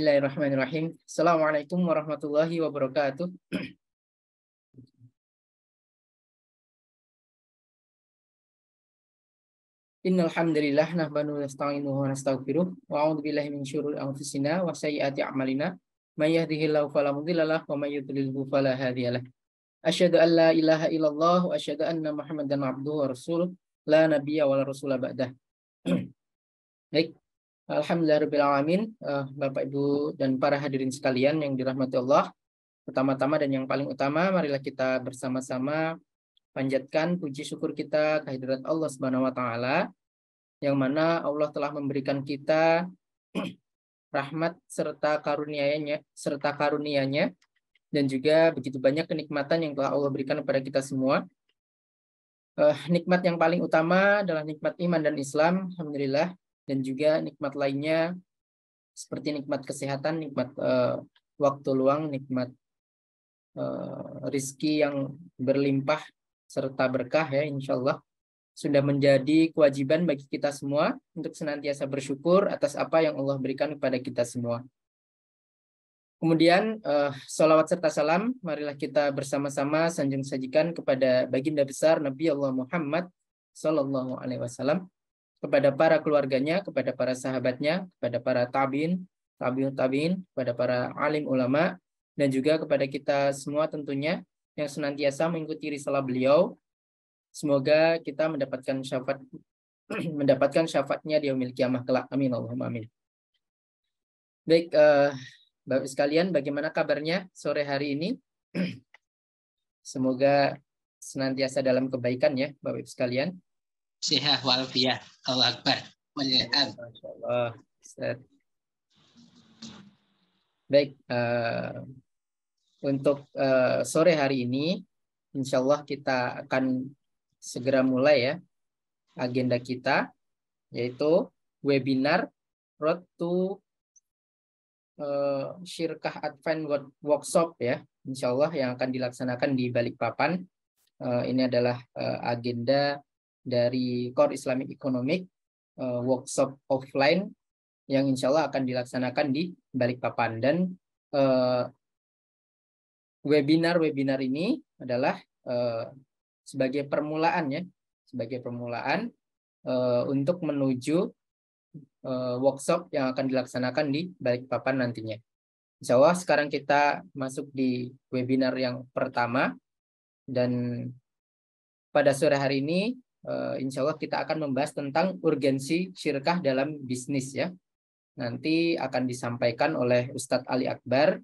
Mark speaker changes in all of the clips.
Speaker 1: Bismillahirrahmanirrahim. Assalamualaikum warahmatullahi wabarakatuh. Innal hamdalillah nahmaduhu wa nasta'inuhu wa nastaghfiruh wa a'udzu billahi min syururi anfusina wa sayyiati a'malina. May yahdihillahu fala mudilla lahu wa may yudlilhu fala hadiyalah. Asyhadu an la ilaha illallah wa asyhadu anna Muhammadan abduhu wa rasuluh la nabiyya wa la rasula ba'dah. Baik. Alhamdulillahirabbil alamin. Bapak Ibu dan para hadirin sekalian yang dirahmati Allah. Pertama-tama dan yang paling utama, marilah kita bersama-sama panjatkan puji syukur kita kehadirat Allah Subhanahu wa taala, yang mana Allah telah memberikan kita rahmat serta karunia-Nya dan juga begitu banyak kenikmatan yang telah Allah berikan kepada kita semua. Nikmat yang paling utama adalah nikmat iman dan Islam, alhamdulillah, dan juga nikmat lainnya seperti nikmat kesehatan, nikmat waktu luang, nikmat rizki yang berlimpah serta berkah, ya, insya Allah sudah menjadi kewajiban bagi kita semua untuk senantiasa bersyukur atas apa yang Allah berikan kepada kita semua. Kemudian sholawat serta salam marilah kita bersama-sama sanjung sajikan kepada baginda besar Nabi Allah Muhammad Sallallahu Alaihi Wasallam, kepada para keluarganya, kepada para sahabatnya, kepada para tabiin, kepada para alim ulama, dan juga kepada kita semua tentunya yang senantiasa mengikuti risalah beliau. Semoga kita mendapatkan syafaatnya di yaumil qiyamah kelak. Amin Allahumma amin. Baik, Bapak sekalian, bagaimana kabarnya sore hari ini? Semoga senantiasa dalam kebaikan, ya Bapak sekalian.
Speaker 2: Sehat walafiat. Allah Akbar.
Speaker 1: Masyaallah. Baik, untuk sore hari ini, insya Allah kita akan segera mulai, ya, agenda kita, yaitu webinar Road to Syirkah Advent Workshop, ya, insya Allah yang akan dilaksanakan di Balikpapan. Ini adalah agenda dari Core Islamic Economic Workshop offline yang insya Allah akan dilaksanakan di Balikpapan. Dan webinar ini adalah sebagai permulaan, ya, untuk menuju workshop yang akan dilaksanakan di Balikpapan nantinya. Insya Allah sekarang kita masuk di webinar yang pertama, dan pada sore hari ini insya Allah kita akan membahas tentang urgensi syirkah dalam bisnis, ya. Nanti akan disampaikan oleh Ustadz Ali Akbar.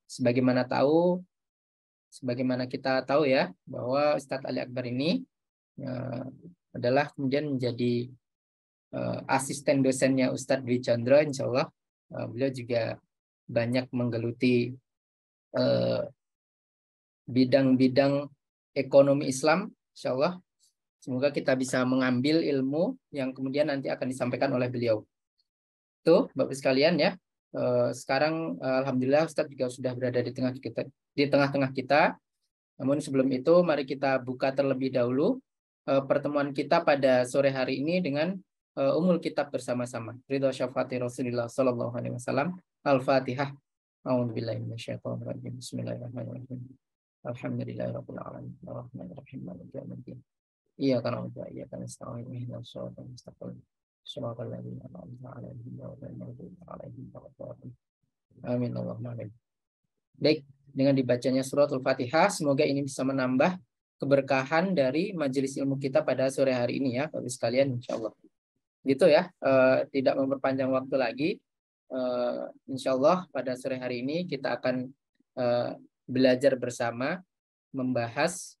Speaker 1: Sebagaimana kita tahu, ya, bahwa Ustadz Ali Akbar ini adalah kemudian menjadi asisten dosennya Ustadz Dwi Chandra. Insya Allah beliau juga banyak menggeluti bidang-bidang ekonomi Islam. Insya Allah semoga kita bisa mengambil ilmu yang kemudian nanti akan disampaikan oleh beliau. Tuh Bapak sekalian, ya. Sekarang alhamdulillah Ustadz juga sudah berada di tengah-tengah kita. Namun sebelum itu mari kita buka terlebih dahulu pertemuan kita pada sore hari ini dengan umul kitab bersama-sama. Ridho syafaati Rasulullah sallallahu alaihi wasallam. Al-Fatihah. A'udzubillahi minasyaitonir rajim. Bismillahirrahmanirrahim. Alhamdulillahirabbil alamin. Arrahmanirrahim. Maliki yaumiddin. Iyyaka na'budu wa iyyaka nasta'in. Ihdinas siratal mustaqim. Shiratal ladzina an'amta 'alaihim ghairil maghdubi 'alaihim waladdallin. Amin Allahumma amin. Baik, dengan dibacanya suratul Fatihah, semoga ini bisa menambah keberkahan dari majelis ilmu kita pada sore hari ini, ya Bapak sekalian, insyaallah. Gitu, ya. Tidak memperpanjang waktu lagi. Insyaallah pada sore hari ini kita akan belajar bersama, membahas,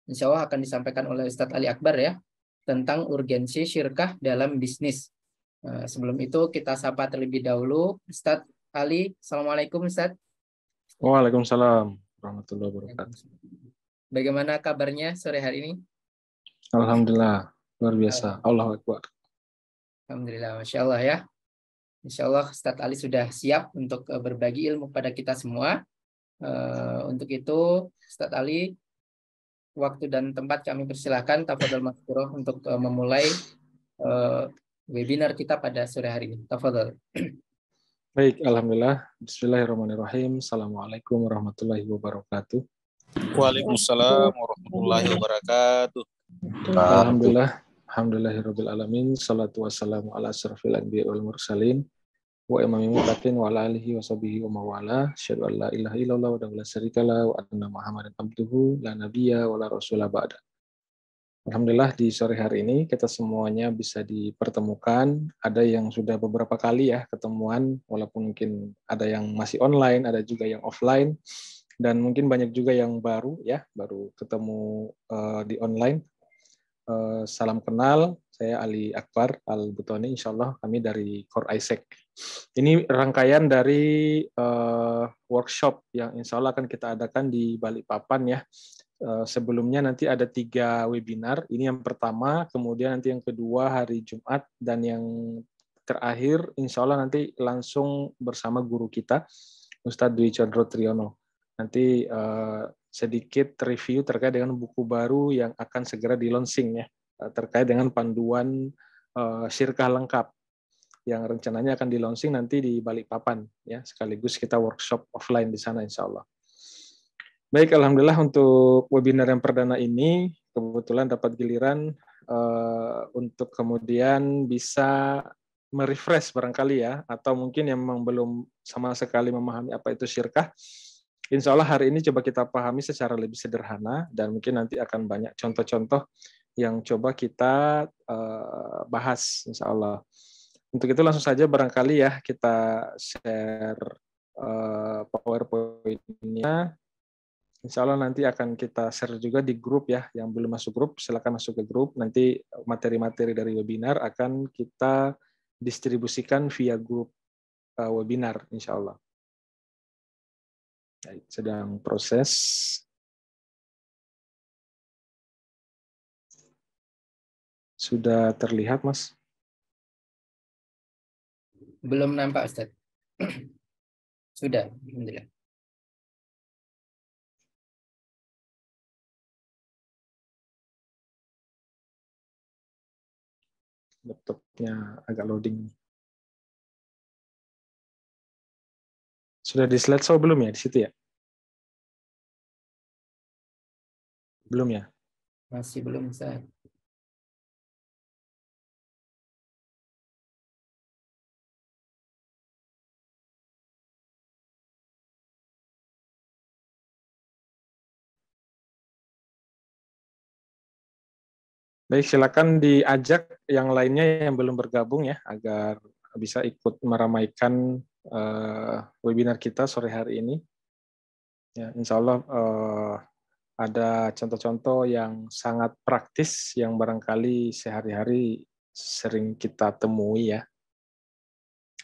Speaker 1: insyaallah akan disampaikan oleh Ustadz Ali Akbar, ya, tentang urgensi syirkah dalam bisnis. Sebelum itu kita sapa terlebih dahulu Ustadz Ali. Assalamualaikum Ustadz.
Speaker 3: Waalaikumsalam warahmatullahi wabarakatuh.
Speaker 1: Bagaimana kabarnya sore hari ini?
Speaker 3: Alhamdulillah, luar biasa. Allahu Akbar.
Speaker 1: Alhamdulillah, Masya Allah, ya. Insya Allah Ustadz Ali sudah siap untuk berbagi ilmu pada kita semua. Untuk itu Ustadz Ali, waktu dan tempat kami persilahkan, tafadhol mazkurah, untuk memulai webinar kita pada sore hari ini. Tafadhol.
Speaker 3: Baik, alhamdulillah. Bismillahirrahmanirrahim. Assalamualaikum warahmatullahi wabarakatuh.
Speaker 4: Waalaikumsalam warahmatullahi wabarakatuh.
Speaker 3: Alhamdulillah. Alhamdulillahirabbil alamin. Shalatu wassalamu ala asyrafil anbiya'i wal mursalin wa imamil muttaqin wa ala alihi washabihi wa mawala. Asyhadu an la ilaha illallah wa la syarikalah wa anna Muhammadan abduhu la nabiyya wa la rasula ba'da. Alhamdulillah di sore hari ini kita semuanya bisa dipertemukan. Ada yang sudah beberapa kali ya ketemuan, walaupun mungkin ada yang masih online, ada juga yang offline, dan mungkin banyak juga yang baru ya, baru ketemu di online. Salam kenal, saya Ali Akbar Al-Butoni, insya Allah kami dari Core Isaac. Ini rangkaian dari workshop yang insya Allah akan kita adakan di Balikpapan ya. Sebelumnya nanti ada 3 webinar. Ini yang pertama, kemudian nanti yang kedua hari Jumat, dan yang terakhir insya Allah nanti langsung bersama guru kita, Ustadz Dwi Condro Triyono. Nanti sedikit review terkait dengan buku baru yang akan segera di-launching ya, terkait dengan panduan syirkah lengkap yang rencananya akan di-launching nanti di Balikpapan ya, sekaligus kita workshop offline di sana insya Allah. Baik, alhamdulillah untuk webinar yang perdana ini kebetulan dapat giliran untuk kemudian bisa merefresh barangkali ya, atau mungkin yang memang belum sama sekali memahami apa itu syirkah. Insya Allah hari ini coba kita pahami secara lebih sederhana, dan mungkin nanti akan banyak contoh-contoh yang coba kita bahas insya Allah. Untuk itu langsung saja barangkali ya kita share PowerPoint-nya. Insya Allah nanti akan kita share juga di grup ya, yang belum masuk grup silakan masuk ke grup. Nanti materi-materi dari webinar akan kita distribusikan via grup webinar insya Allah. Sedang proses. Sudah terlihat, Mas?
Speaker 1: Belum nampak, Ustaz. Sudah, alhamdulillah.
Speaker 3: Laptopnya agak loading. Sudah di slideshow belum ya di situ ya? Belum ya?
Speaker 1: Masih belum, Ustaz.
Speaker 3: Baik, silakan diajak yang lainnya yang belum bergabung ya, agar bisa ikut meramaikan webinar kita sore hari ini. Ya, insya Allah ada contoh-contoh yang sangat praktis yang barangkali sehari-hari sering kita temui ya.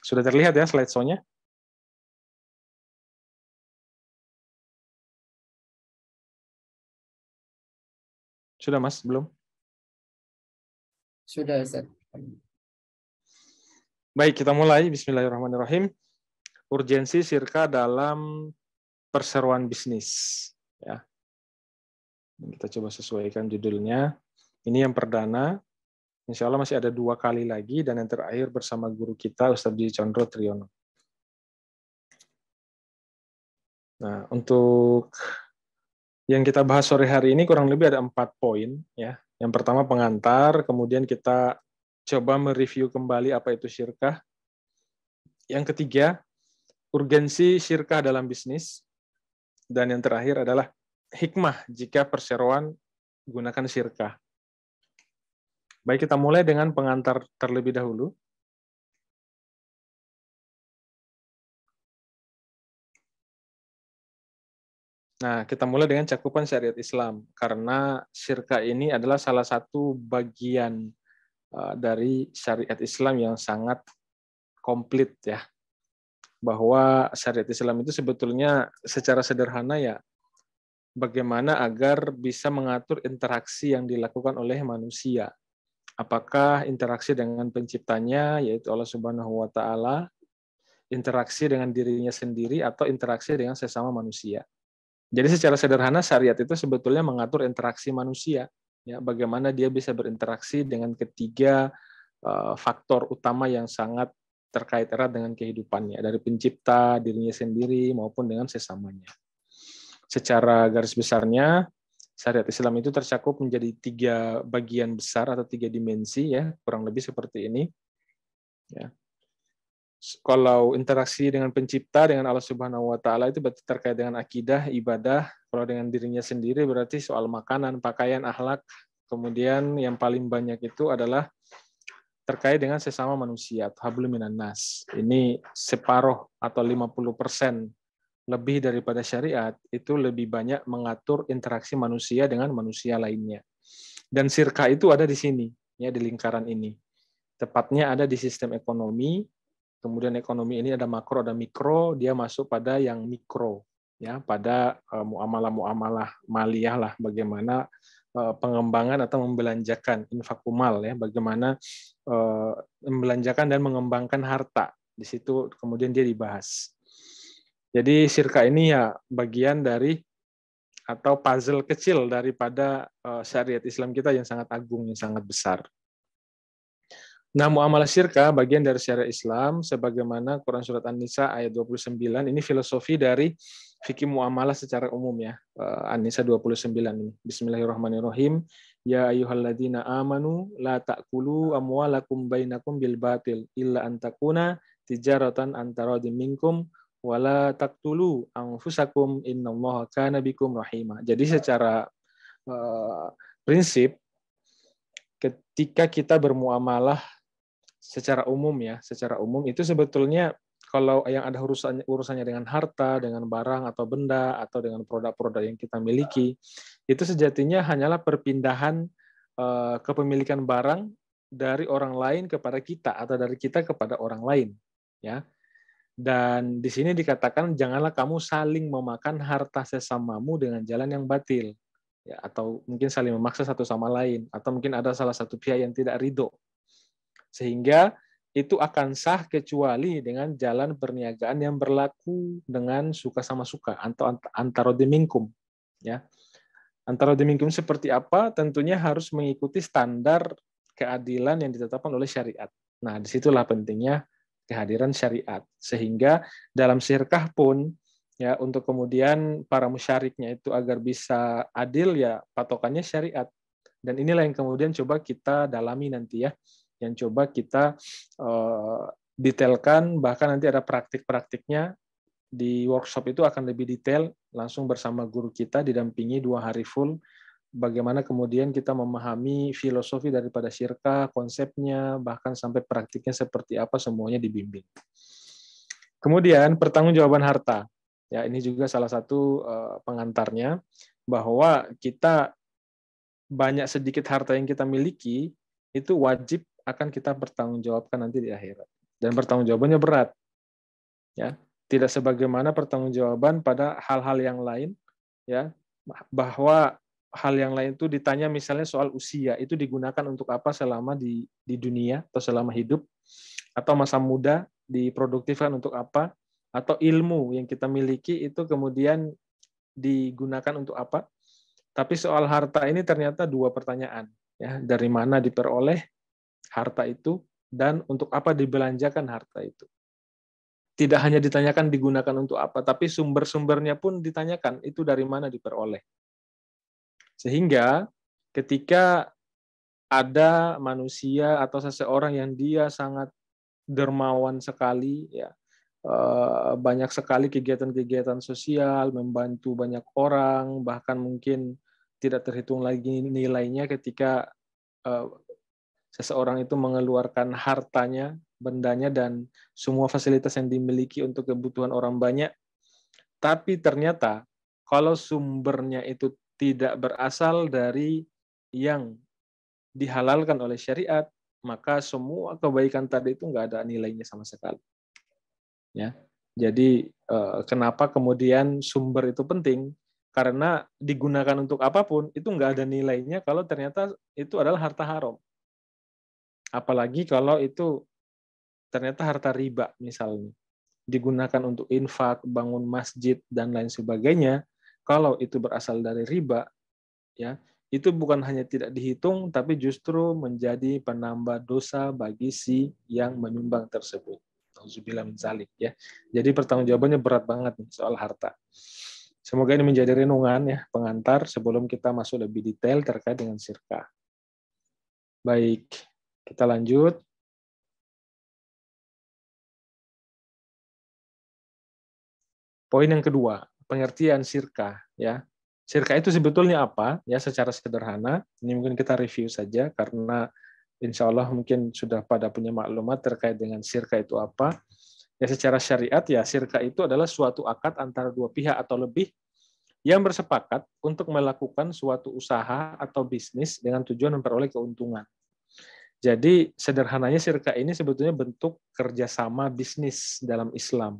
Speaker 3: Sudah terlihat ya slideshow-nya? Sudah, Mas? Belum?
Speaker 1: Sudah, Ustaz.
Speaker 3: Baik, kita mulai. Bismillahirrahmanirrahim. Urgensi syirkah dalam perseroan bisnis. Ya. Kita coba sesuaikan judulnya. Ini yang perdana. Insya Allah masih ada 2 kali lagi, dan yang terakhir bersama guru kita, Ustadz Dwi Condro Triyono. Nah, untuk yang kita bahas sore hari ini kurang lebih ada 4 poin. Ya. Yang pertama pengantar, kemudian kita coba mereview kembali apa itu syirkah. Yang ketiga, urgensi syirkah dalam bisnis. Dan yang terakhir adalah hikmah jika perseroan gunakan syirkah. Baik, kita mulai dengan pengantar terlebih dahulu. Nah, kita mulai dengan cakupan syariat Islam, karena syirkah ini adalah salah satu bagian dari syariat Islam yang sangat komplit ya. Bahwa syariat Islam itu sebetulnya secara sederhana ya, bagaimana agar bisa mengatur interaksi yang dilakukan oleh manusia. Apakah interaksi dengan penciptanya, yaitu Allah Subhanahu wa Ta'ala, interaksi dengan dirinya sendiri, atau interaksi dengan sesama manusia. Jadi secara sederhana syariat itu sebetulnya mengatur interaksi manusia, ya, bagaimana dia bisa berinteraksi dengan ketiga faktor utama yang sangat terkait erat dengan kehidupannya, dari pencipta, dirinya sendiri, maupun dengan sesamanya. Secara garis besarnya, syariat Islam itu tercakup menjadi 3 bagian besar atau 3 dimensi, ya, kurang lebih seperti ini. Ya. Kalau interaksi dengan pencipta, dengan Allah Subhanahu wa Ta'ala, itu berarti terkait dengan akidah, ibadah. Kalau dengan dirinya sendiri berarti soal makanan, pakaian, akhlak. Kemudian yang paling banyak itu adalah terkait dengan sesama manusia, hablum minan nas. Ini separuh atau 50% lebih daripada syariat, itu lebih banyak mengatur interaksi manusia dengan manusia lainnya. Dan sirka itu ada di sini, ya, di lingkaran ini. Tepatnya ada di sistem ekonomi. Kemudian ekonomi ini ada makro, ada mikro, dia masuk pada yang mikro, ya, pada muamalah-muamalah maliyah lah, bagaimana pengembangan atau membelanjakan infakumal, ya, bagaimana membelanjakan dan mengembangkan harta. Di situ kemudian dia dibahas. Jadi sirka ini ya bagian dari atau puzzle kecil daripada syariat Islam kita yang sangat agung, yang sangat besar. Nah, muamalah syirka bagian dari syariat Islam sebagaimana Quran surat An-Nisa ayat 29, ini filosofi dari fikih muamalah secara umum, ya. An-Nisa 29 ini. Bismillahirrahmanirrahim. Ya ayyuhalladzina amanu la ta'kulu amwalakum bainakum bil batil illa an takuna tijaratan antara minkum wala taqtulu anfusakum innallaha kana bikum rahima. Jadi secara prinsip ketika kita bermuamalah secara umum, ya, secara umum itu sebetulnya kalau yang ada urusannya dengan harta, dengan barang atau benda atau dengan produk-produk yang kita miliki, itu sejatinya hanyalah perpindahan kepemilikan barang dari orang lain kepada kita atau dari kita kepada orang lain, ya. Dan di sini dikatakan janganlah kamu saling memakan harta sesamamu dengan jalan yang batil, ya, atau mungkin saling memaksa satu sama lain, atau mungkin ada salah satu pihak yang tidak ridho. Sehingga itu akan sah kecuali dengan jalan perniagaan yang berlaku dengan suka sama suka atau antara minkum, ya. Antara minkum seperti apa? Tentunya harus mengikuti standar keadilan yang ditetapkan oleh syariat. Nah, disitulah pentingnya kehadiran syariat. Sehingga dalam syirkah pun, ya, untuk kemudian para musyariknya itu agar bisa adil, ya, patokannya syariat. Dan inilah yang kemudian coba kita dalami nanti, ya, yang coba kita detailkan, bahkan nanti ada praktik-praktiknya di workshop itu akan lebih detail, langsung bersama guru kita didampingi 2 hari full, bagaimana kemudian kita memahami filosofi daripada syirkah, konsepnya, bahkan sampai praktiknya seperti apa, semuanya dibimbing. Kemudian pertanggungjawaban harta, ya, ini juga salah satu pengantarnya, bahwa kita banyak sedikit harta yang kita miliki itu wajib akan kita bertanggungjawabkan nanti di akhirat. Dan pertanggungjawabannya berat, ya. Tidak sebagaimana pertanggungjawaban pada hal-hal yang lain, ya, bahwa hal yang lain itu ditanya misalnya soal usia, itu digunakan untuk apa selama di dunia atau selama hidup, atau masa muda diproduktifkan untuk apa, atau ilmu yang kita miliki itu kemudian digunakan untuk apa. Tapi soal harta ini ternyata 2 pertanyaan, ya, dari mana diperoleh harta itu dan untuk apa dibelanjakan harta itu. Tidak hanya ditanyakan digunakan untuk apa, tapi sumber-sumbernya pun ditanyakan, itu dari mana diperoleh. Sehingga ketika ada manusia atau seseorang yang dia sangat dermawan sekali, ya, banyak sekali kegiatan-kegiatan sosial, membantu banyak orang, bahkan mungkin tidak terhitung lagi nilainya ketika seseorang itu mengeluarkan hartanya, bendanya, dan semua fasilitas yang dimiliki untuk kebutuhan orang banyak. Tapi ternyata kalau sumbernya itu tidak berasal dari yang dihalalkan oleh syariat, maka semua kebaikan tadi itu nggak ada nilainya sama sekali. Ya, jadi kenapa kemudian sumber itu penting? Karena digunakan untuk apapun itu nggak ada nilainya kalau ternyata itu adalah harta haram. Apalagi kalau itu ternyata harta riba misalnya, digunakan untuk infak, bangun masjid, dan lain sebagainya, kalau itu berasal dari riba, ya, itu bukan hanya tidak dihitung, tapi justru menjadi penambah dosa bagi si yang menyumbang tersebut. Auzubillah min dzalik ya. Jadi pertanggungjawabannya berat banget nih soal harta. Semoga ini menjadi renungan ya, pengantar sebelum kita masuk lebih detail terkait dengan sirkah. Baik, kita lanjut. Poin yang kedua, pengertian sirkah ya. Sirkah itu sebetulnya apa? Ya, secara sederhana, ini mungkin kita review saja karena insya Allah mungkin sudah pada punya maklumat terkait dengan sirkah itu apa. Ya, secara syariat ya sirkah itu adalah suatu akad antara dua pihak atau lebih yang bersepakat untuk melakukan suatu usaha atau bisnis dengan tujuan memperoleh keuntungan. Jadi sederhananya sirkah ini sebetulnya bentuk kerjasama bisnis dalam Islam.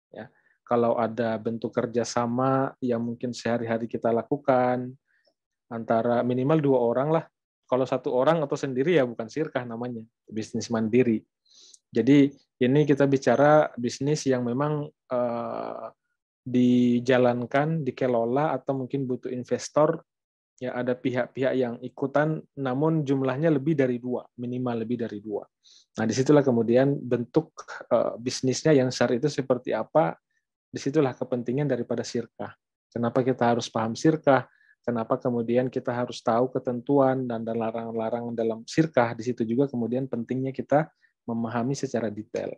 Speaker 3: Ya. Kalau ada bentuk kerjasama yang mungkin sehari-hari kita lakukan antara minimal 2 orang lah. Kalau 1 orang atau sendiri ya bukan sirkah namanya, bisnis mandiri. Jadi ini kita bicara bisnis yang memang dijalankan, dikelola atau mungkin butuh investor. Ya ada pihak-pihak yang ikutan, namun jumlahnya lebih dari 2, minimal lebih dari 2. Nah disitulah kemudian bentuk bisnisnya yang syar itu seperti apa. Disitulah kepentingan daripada sirkah. Kenapa kita harus paham sirkah? Kenapa kemudian kita harus tahu ketentuan dan larangan-larangan dalam sirkah? Di situ juga kemudian pentingnya kita memahami secara detail.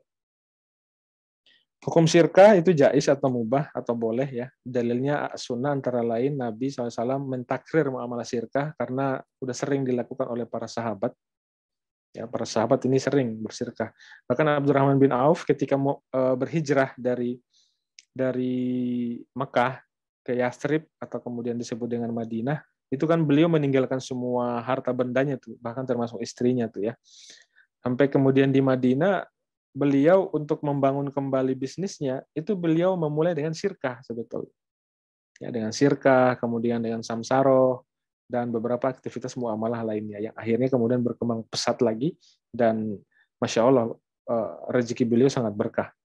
Speaker 3: Hukum sirkah itu jais atau mubah atau boleh ya. Dalilnya sunnah antara lain Nabi SAW mentakrir muamalah sirkah karena sudah sering dilakukan oleh para sahabat. Ya, para sahabat ini sering bersirkah. Bahkan Abdurrahman bin Auf ketika mau berhijrah dari Mekah ke Yastrib atau kemudian disebut dengan Madinah, itu kan beliau meninggalkan semua harta bendanya tuh, bahkan termasuk istrinya tuh ya. Sampai kemudian di Madinah, beliau untuk membangun kembali bisnisnya, itu beliau memulai dengan sirkah sebetulnya. Ya, dengan sirkah, kemudian dengan samsaroh, dan beberapa aktivitas muamalah lainnya, yang akhirnya kemudian berkembang pesat lagi, dan Masya Allah, rezeki beliau sangat berkah.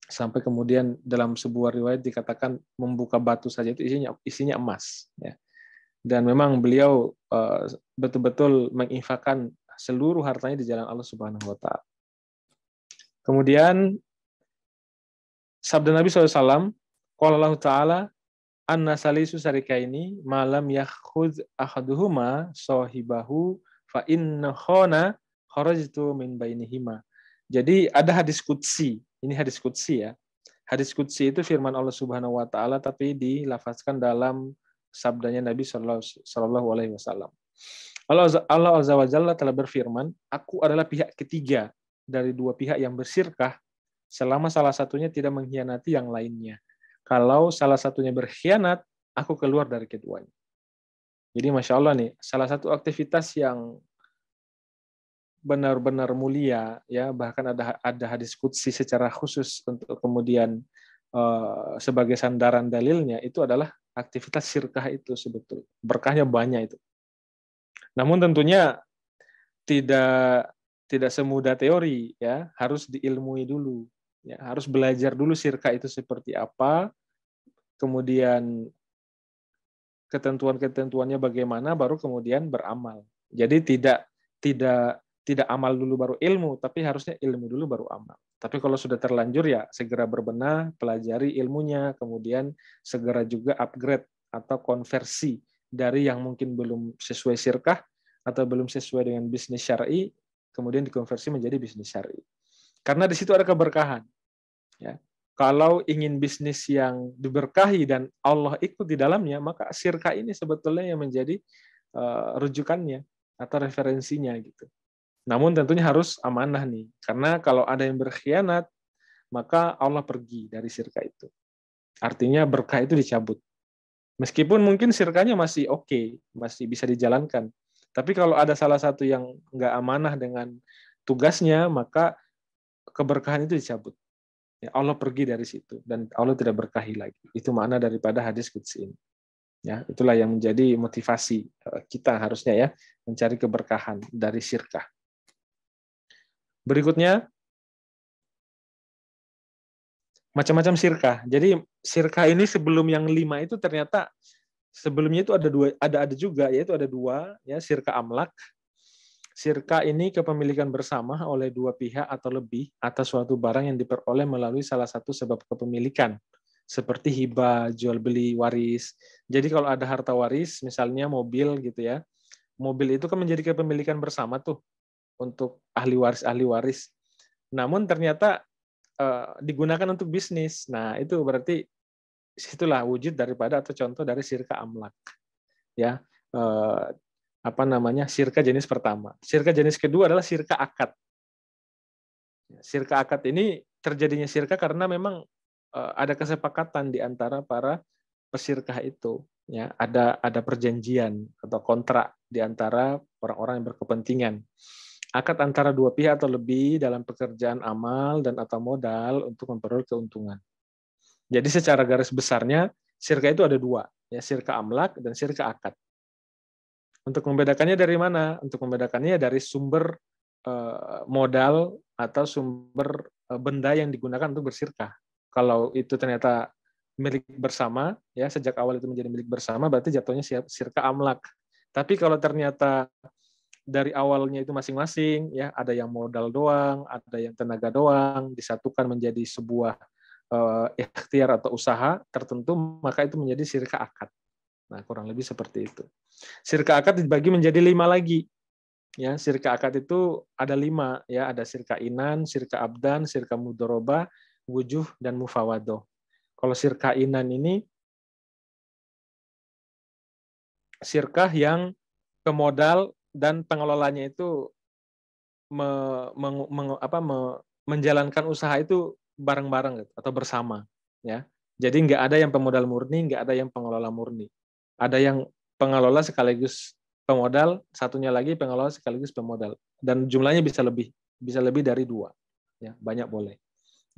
Speaker 3: Sampai kemudian dalam sebuah riwayat dikatakan membuka batu saja itu isinya emas ya. Dan memang beliau betul-betul menginfakkan seluruh hartanya di jalan Allah Subhanahu wa taala. Kemudian sabda Nabi SAW, qala Allah taala anna salisu sarikaini malam yakhudz ahaduhuma sahibahu fa inna khana kharajtu min bainihima. Jadi ada hadis qudsi. Ini hadis qudsi ya. Hadis qudsi itu firman Allah Subhanahu wa taala tapi dilafazkan dalam sabdanya Nabi sallallahu alaihi wasallam. Allah Azza wa Jalla telah berfirman, "Aku adalah pihak ketiga dari 2 pihak yang bersirkah selama salah satunya tidak mengkhianati yang lainnya. Kalau salah satunya berkhianat, aku keluar dari keduanya." Jadi Masya Allah nih, salah satu aktivitas yang benar-benar mulia ya, bahkan ada hadis qudsi secara khusus untuk kemudian sebagai sandaran dalilnya, itu adalah aktivitas sirkah itu sebetulnya berkahnya banyak itu. Namun tentunya tidak semudah teori ya, harus diilmui dulu ya, harus belajar dulu sirkah itu seperti apa, kemudian ketentuan-ketentuannya bagaimana, baru kemudian beramal. Jadi tidak amal dulu baru ilmu, tapi harusnya ilmu dulu baru amal. Tapi kalau sudah terlanjur ya segera berbenah, pelajari ilmunya, kemudian segera juga upgrade atau konversi dari yang mungkin belum sesuai sirkah atau belum sesuai dengan bisnis syar'i, kemudian dikonversi menjadi bisnis syar'i. Karena di situ ada keberkahan. Ya. Kalau ingin bisnis yang diberkahi dan Allah ikut di dalamnya, maka sirkah ini sebetulnya yang menjadi rujukannya atau referensinya gitu. Namun tentunya harus amanah nih, karena kalau ada yang berkhianat, maka Allah pergi dari sirkah itu. Artinya berkah itu dicabut. Meskipun mungkin sirkahnya masih oke, masih bisa dijalankan. Tapi kalau ada salah satu yang nggak amanah dengan tugasnya, maka keberkahan itu dicabut. Ya, Allah pergi dari situ dan Allah tidak berkahi lagi. Itu makna daripada hadis qudsi ini. Ya, itulah yang menjadi motivasi kita harusnya ya, mencari keberkahan dari sirkah. Berikutnya, macam-macam sirkah. Jadi sirkah ini sebelum yang 5 itu ternyata sebelumnya itu ada juga, yaitu ada dua, ya, syirka amlak. Syirka ini kepemilikan bersama oleh dua pihak atau lebih atas suatu barang yang diperoleh melalui salah satu sebab kepemilikan, seperti hibah, jual beli, waris. Jadi kalau ada harta waris, misalnya mobil gitu ya, mobil itu kan menjadi kepemilikan bersama tuh untuk ahli waris. Namun ternyata digunakan untuk bisnis. Nah, itu berarti situlah wujud daripada atau contoh dari syirka amlak. Ya, syirka jenis pertama. Syirka jenis kedua adalah syirka akad. Syirka akad ini terjadinya syirka karena memang ada kesepakatan di antara para pesyirkah itu. Ya, ada perjanjian atau kontrak di antara orang-orang yang berkepentingan. Akad antara dua pihak atau lebih dalam pekerjaan amal dan atau modal untuk memperoleh keuntungan. Jadi secara garis besarnya syirka itu ada dua, ya, syirka amlak dan syirka akad. Untuk membedakannya dari mana? Untuk membedakannya dari sumber modal atau sumber benda yang digunakan untuk bersyirkah. Kalau itu ternyata milik bersama, ya, sejak awal itu menjadi milik bersama, berarti jatuhnya syirka amlak. Tapi kalau ternyata dari awalnya itu masing-masing, ya, ada yang modal doang, ada yang tenaga doang, disatukan menjadi sebuah ikhtiar atau usaha tertentu, maka itu menjadi syirka akad. Nah, kurang lebih seperti itu. Syirka akad dibagi menjadi 5 lagi. Ya, syirka akad itu ada 5, ya, ada syirka inan, syirka abdan, syirka mudoroba, wujuh, dan mufawadoh. Kalau syirka inan ini syirkah yang pemodal dan pengelolanya itu menjalankan usaha itu bareng-bareng gitu, atau bersama, ya. Jadi nggak ada yang pemodal murni, nggak ada yang pengelola murni. Ada yang pengelola sekaligus pemodal, satunya lagi pengelola sekaligus pemodal, dan jumlahnya bisa lebih dari 2, ya, banyak boleh.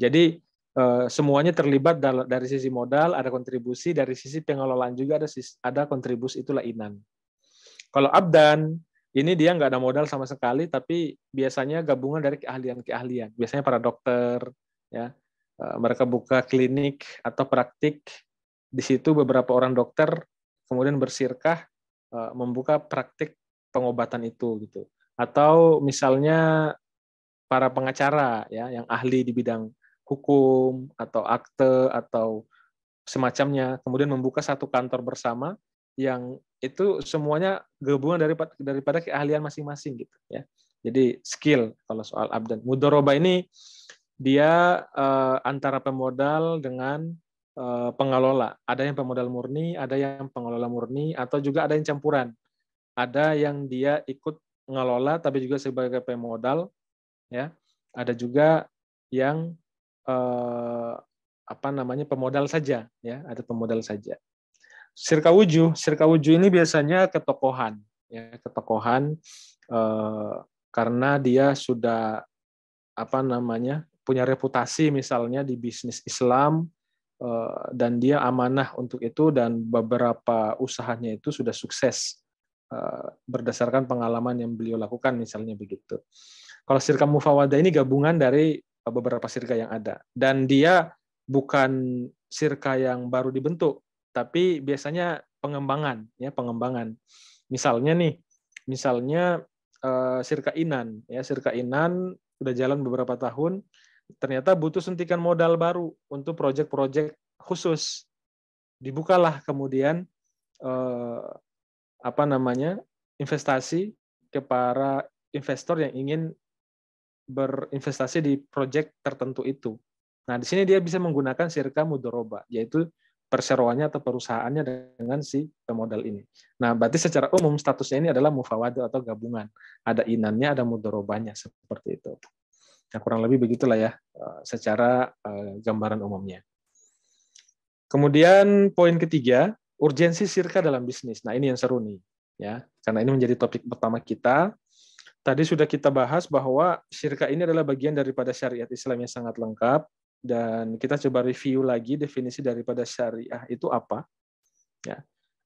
Speaker 3: Jadi semuanya terlibat dari sisi modal, ada kontribusi, dari sisi pengelolaan juga ada kontribusi, itulah inan. Kalau abdan, ini dia nggak ada modal sama sekali, tapi biasanya gabungan dari keahlian-keahlian. Biasanya para dokter, ya, mereka buka klinik atau praktik. Di situ beberapa orang dokter kemudian bersyirkah membuka praktik pengobatan itu, gitu. Atau misalnya para pengacara, ya, yang ahli di bidang hukum atau akte atau semacamnya, kemudian membuka satu kantor bersama yang itu semuanya gabungan daripada keahlian masing-masing, gitu, ya. Jadi skill kalau soal abdan. Mudoroba ini dia antara pemodal dengan pengelola. Ada yang pemodal murni, ada yang pengelola murni, atau juga ada yang campuran. Ada yang dia ikut mengelola tapi juga sebagai pemodal, ya. Ada juga yang pemodal saja, ya, ada pemodal saja. Syirka wujuh ini biasanya ketokohan, ya, ketokohan karena dia sudah punya reputasi misalnya di bisnis Islam, dan dia amanah untuk itu, dan beberapa usahanya itu sudah sukses berdasarkan pengalaman yang beliau lakukan, misalnya begitu. Kalau syirka mufawadah ini gabungan dari beberapa syirka yang ada, dan dia bukan syirka yang baru dibentuk, tapi biasanya pengembangan, ya, pengembangan. Misalnya syirka inan, ya, syirka inan udah jalan beberapa tahun, ternyata butuh suntikan modal baru untuk proyek-proyek khusus. Dibukalah kemudian investasi ke para investor yang ingin berinvestasi di proyek tertentu itu. Nah, di sini dia bisa menggunakan syirka mudoroba, yaitu perseroannya atau perusahaannya dengan si pemodal ini. Nah, berarti secara umum statusnya ini adalah mufawadah atau gabungan. Ada inannya, ada mudorobanya, seperti itu. Nah, kurang lebih begitulah, ya, secara gambaran umumnya. Kemudian poin ketiga, urgensi syirka dalam bisnis. Nah, ini yang seru nih, ya, karena ini menjadi topik pertama kita. Tadi sudah kita bahas bahwa syirka ini adalah bagian daripada syariat Islam yang sangat lengkap, dan kita coba review lagi definisi daripada syariah itu apa, ya.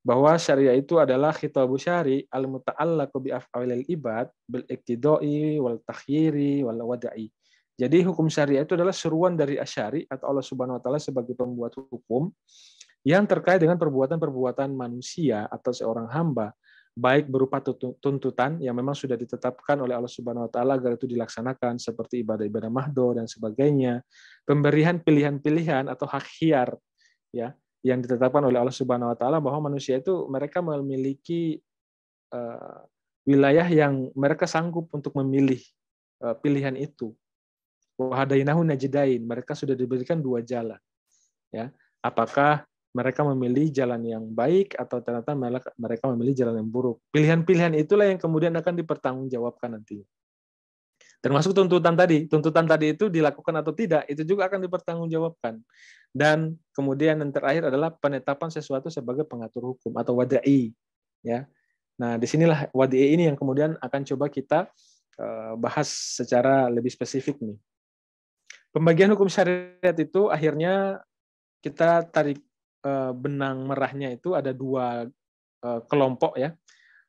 Speaker 3: Bahwa syariah itu adalah khitabu syari al-muta'allaqu bi af'alil ibad bil iqtidai wal takhyiri wal wada'i. Jadi hukum syariah itu adalah seruan dari asyari atau Allah Subhanahu wa taala sebagai pembuat hukum yang terkait dengan perbuatan-perbuatan manusia atau seorang hamba, baik berupa tuntutan yang memang sudah ditetapkan oleh Allah Subhanahu wa taala agar itu dilaksanakan seperti ibadah-ibadah mahdo dan sebagainya, pemberian pilihan-pilihan atau hak khiyar ya yang ditetapkan oleh Allah Subhanahu wa taala bahwa manusia itu mereka memiliki wilayah yang mereka sanggup untuk memilih pilihan itu. Wa hadainahu najdain, mereka sudah diberikan dua jalan. Ya, apakah mereka memilih jalan yang baik atau ternyata mereka memilih jalan yang buruk. Pilihan-pilihan itulah yang kemudian akan dipertanggungjawabkan nanti. Termasuk tuntutan tadi. Tuntutan tadi itu dilakukan atau tidak, itu juga akan dipertanggungjawabkan. Dan kemudian yang terakhir adalah penetapan sesuatu sebagai pengatur hukum atau wada'i. Ya. Nah, disinilah wada'i ini yang kemudian akan coba kita bahas secara lebih spesifik nih. Pembagian hukum syariat itu akhirnya kita tarik benang merahnya itu ada dua kelompok ya.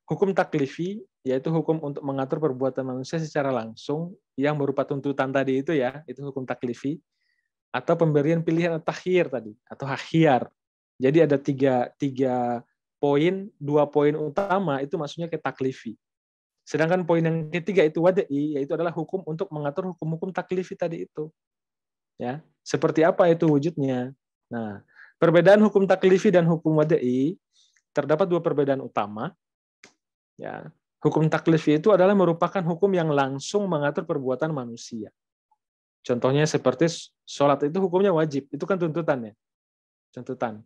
Speaker 3: Hukum taklifi, yaitu hukum untuk mengatur perbuatan manusia secara langsung yang berupa tuntutan tadi itu ya, itu hukum taklifi. Atau pemberian pilihan atau takhir tadi, atau hak khiyar. Jadi ada tiga poin, 2 poin utama itu maksudnya ke taklifi. Sedangkan poin yang ketiga itu wada'i, yaitu adalah hukum untuk mengatur hukum-hukum taklifi tadi itu. Ya, seperti apa itu wujudnya? Nah, perbedaan hukum taklifi dan hukum wada'i terdapat 2 perbedaan utama. Ya, hukum taklifi itu adalah merupakan hukum yang langsung mengatur perbuatan manusia. Contohnya seperti sholat itu hukumnya wajib, itu kan tuntutannya. Tuntutan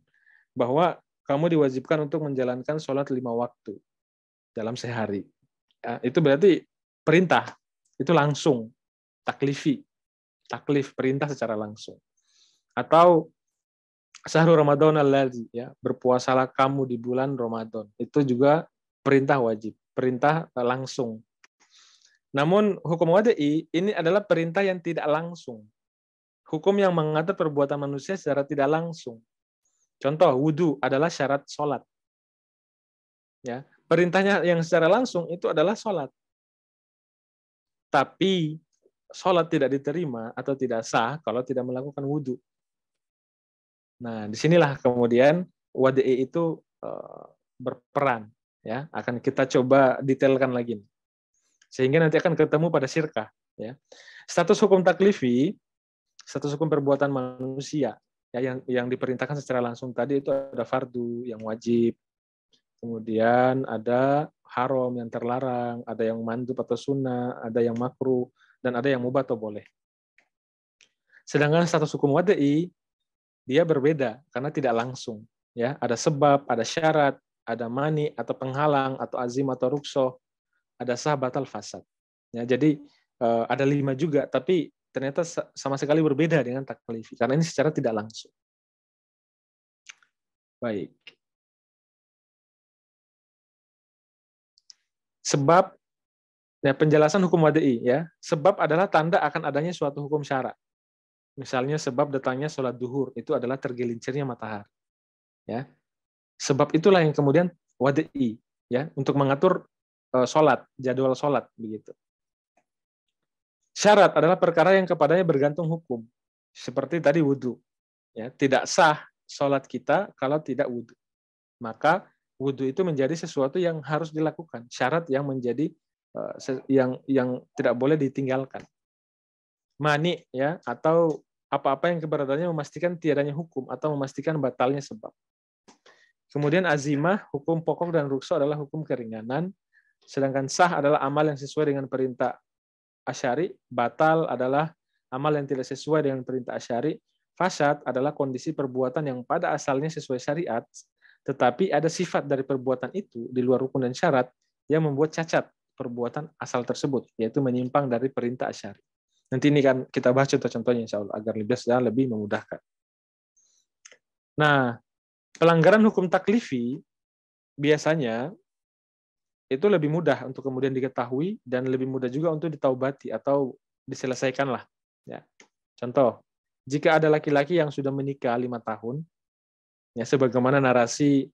Speaker 3: bahwa kamu diwajibkan untuk menjalankan sholat 5 waktu dalam sehari. Ya, itu berarti perintah, itu langsung taklifi. Taklif, perintah secara langsung. Atau syahrul Ramadan alladzi, ya, berpuasalah kamu di bulan Ramadan. Itu juga perintah wajib, perintah langsung. Namun hukum wada'i ini adalah perintah yang tidak langsung. Hukum yang mengatur perbuatan manusia secara tidak langsung. Contoh, wudu adalah syarat sholat. Ya, perintahnya yang secara langsung itu adalah sholat. Tapi sholat tidak diterima atau tidak sah kalau tidak melakukan wudu. Nah, disinilah kemudian wada'i itu berperan. Ya, akan kita coba detailkan lagi. Sehingga nanti akan ketemu pada syirkah. Ya. Status hukum taklifi, status hukum perbuatan manusia, ya, yang diperintahkan secara langsung tadi itu ada fardu yang wajib, kemudian ada haram yang terlarang, ada yang mandub atau sunnah, ada yang makruh, dan ada yang mubah atau boleh. Sedangkan status hukum wada'i dia berbeda karena tidak langsung. Ya, ada sebab, ada syarat, ada mani atau penghalang atau azim atau ruksoh, ada sah batal fasad. Ya, jadi ada 5 juga, tapi ternyata sama sekali berbeda dengan taklifi karena ini secara tidak langsung. Baik. Sebab, ya, penjelasan hukum wada'i ya. Sebab adalah tanda akan adanya suatu hukum syara. Misalnya sebab datangnya sholat duhur itu adalah tergelincirnya matahari. Ya. Sebab itulah yang kemudian wada'i ya untuk mengatur sholat, jadwal sholat begitu. Syarat adalah perkara yang kepadanya bergantung hukum. Seperti tadi wudu. Ya, tidak sah sholat kita kalau tidak wudu. Maka wudu itu menjadi sesuatu yang harus dilakukan. Syarat yang menjadi yang tidak boleh ditinggalkan. Mani ya atau apa-apa yang keberadaannya memastikan tiadanya hukum atau memastikan batalnya sebab. Kemudian azimah, hukum pokok dan rukso adalah hukum keringanan. Sedangkan sah adalah amal yang sesuai dengan perintah asyari, batal adalah amal yang tidak sesuai dengan perintah asyari, fasad adalah kondisi perbuatan yang pada asalnya sesuai syariat, tetapi ada sifat dari perbuatan itu di luar rukun dan syarat yang membuat cacat perbuatan asal tersebut, yaitu menyimpang dari perintah asyari. Nanti ini kan kita bahas contoh-contohnya insya Allah agar lebih memudahkan. Nah, pelanggaran hukum taklifi biasanya itu lebih mudah untuk kemudian diketahui dan lebih mudah juga untuk ditaubati atau diselesaikan lah. Ya. Contoh, jika ada laki-laki yang sudah menikah 5 tahun, ya sebagaimana narasi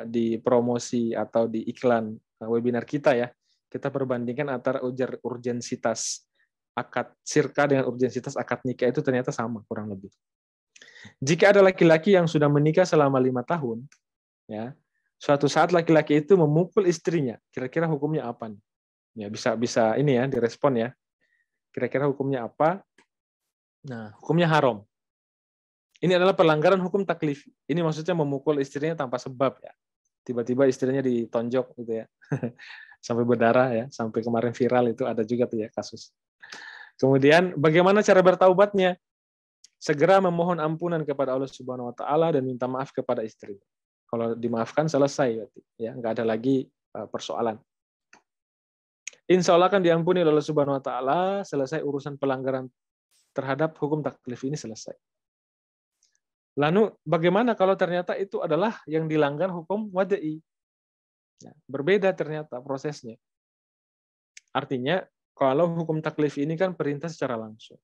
Speaker 3: di promosi atau di iklan webinar kita ya, kita perbandingkan antara urgensitas akad sirka dengan urgensitas akad nikah itu ternyata sama kurang lebih. Jika ada laki-laki yang sudah menikah selama 5 tahun, ya, suatu saat laki-laki itu memukul istrinya, kira-kira hukumnya apa nih? Ya, bisa ini ya direspon ya. Kira-kira hukumnya apa? Nah, hukumnya haram. Ini adalah pelanggaran hukum taklif. Ini maksudnya memukul istrinya tanpa sebab ya. Tiba-tiba istrinya ditonjok gitu ya. Sampai berdarah ya, sampai kemarin viral itu ada juga tuh ya kasus. Kemudian bagaimana cara bertaubatnya? Segera memohon ampunan kepada Allah Subhanahu wa taala dan minta maaf kepada istri. Kalau dimaafkan selesai berarti ya, nggak ada lagi persoalan. Insya Allah akan diampuni oleh Allah Subhanahu wa taala, selesai urusan pelanggaran terhadap hukum taklif ini selesai. Lalu bagaimana kalau ternyata itu adalah yang dilanggar hukum wadai? Nah, berbeda ternyata prosesnya. Artinya kalau hukum taklif ini kan perintah secara langsung.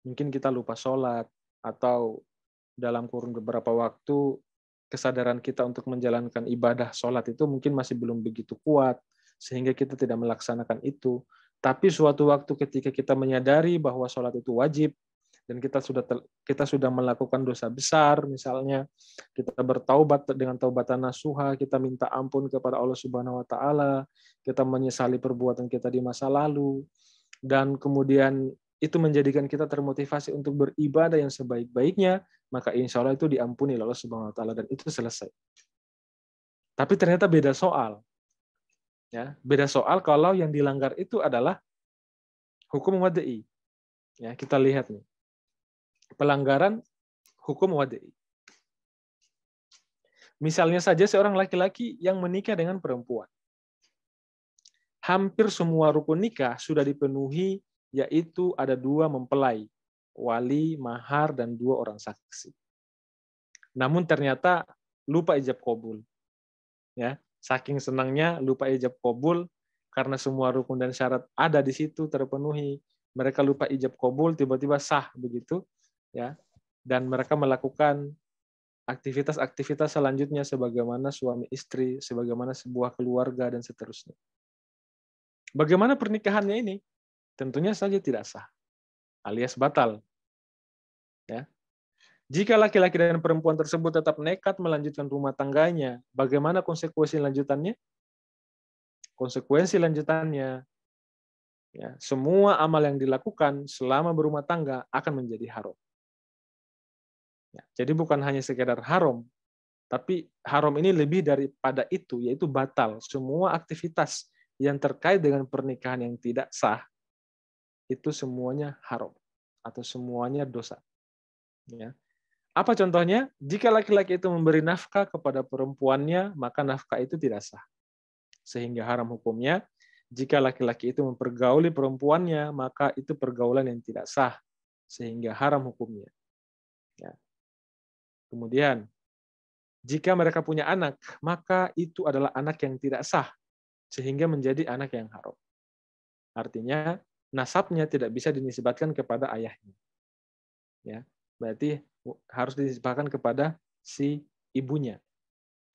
Speaker 3: Mungkin kita lupa sholat atau dalam kurun beberapa waktu kesadaran kita untuk menjalankan ibadah sholat itu mungkin masih belum begitu kuat sehingga kita tidak melaksanakan itu. Tapi suatu waktu ketika kita menyadari bahwa sholat itu wajib, dan kita sudah melakukan dosa besar, misalnya kita bertaubat dengan taubatan nasuha, kita minta ampun kepada Allah Subhanahu wa taala, kita menyesali perbuatan kita di masa lalu, dan kemudian itu menjadikan kita termotivasi untuk beribadah yang sebaik-baiknya, maka insya Allah itu diampuni oleh Allah Subhanahu wa taala dan itu selesai. Tapi ternyata beda soal. Ya, beda soal kalau yang dilanggar itu adalah hukum wadai. Ya, kita lihat nih. Pelanggaran hukum wadai. Misalnya saja seorang laki-laki yang menikah dengan perempuan. Hampir semua rukun nikah sudah dipenuhi, yaitu ada 2 mempelai, wali, mahar, dan 2 orang saksi. Namun ternyata lupa ijab qabul. Ya, saking senangnya lupa ijab qabul karena semua rukun dan syarat ada di situ terpenuhi. Mereka lupa ijab qabul, tiba-tiba sah begitu. Ya, dan mereka melakukan aktivitas-aktivitas selanjutnya sebagaimana suami istri, sebagaimana sebuah keluarga dan seterusnya. Bagaimana pernikahannya ini? Tentunya saja tidak sah, alias batal. Ya. Jika laki-laki dan perempuan tersebut tetap nekat melanjutkan rumah tangganya, bagaimana konsekuensi lanjutannya? Konsekuensi lanjutannya, ya, semua amal yang dilakukan selama berumah tangga akan menjadi haram. Ya, jadi bukan hanya sekedar haram, tapi haram ini lebih daripada itu, yaitu batal. Semua aktivitas yang terkait dengan pernikahan yang tidak sah, itu semuanya haram, atau semuanya dosa. Ya. Apa contohnya? Jika laki-laki itu memberi nafkah kepada perempuannya, maka nafkah itu tidak sah. Sehingga haram hukumnya. Jika laki-laki itu mempergauli perempuannya, maka itu pergaulan yang tidak sah. Sehingga haram hukumnya. Ya. Kemudian, jika mereka punya anak, maka itu adalah anak yang tidak sah, sehingga menjadi anak yang haram. Artinya, nasabnya tidak bisa dinisbatkan kepada ayahnya. Ya, berarti harus dinisbatkan kepada si ibunya.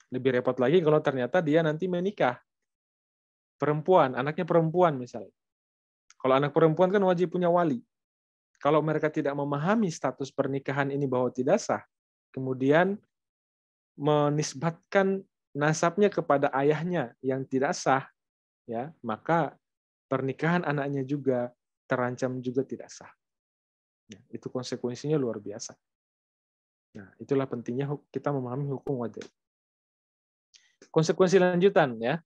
Speaker 3: Lebih repot lagi kalau ternyata dia nanti menikah. Perempuan, anaknya perempuan misalnya. Kalau anak perempuan kan wajib punya wali. Kalau mereka tidak memahami status pernikahan ini bahwa tidak sah, kemudian menisbatkan nasabnya kepada ayahnya yang tidak sah, ya, maka pernikahan anaknya juga terancam juga tidak sah. Ya, itu konsekuensinya luar biasa. Nah, itulah pentingnya kita memahami hukum wadai. Konsekuensi lanjutan, ya.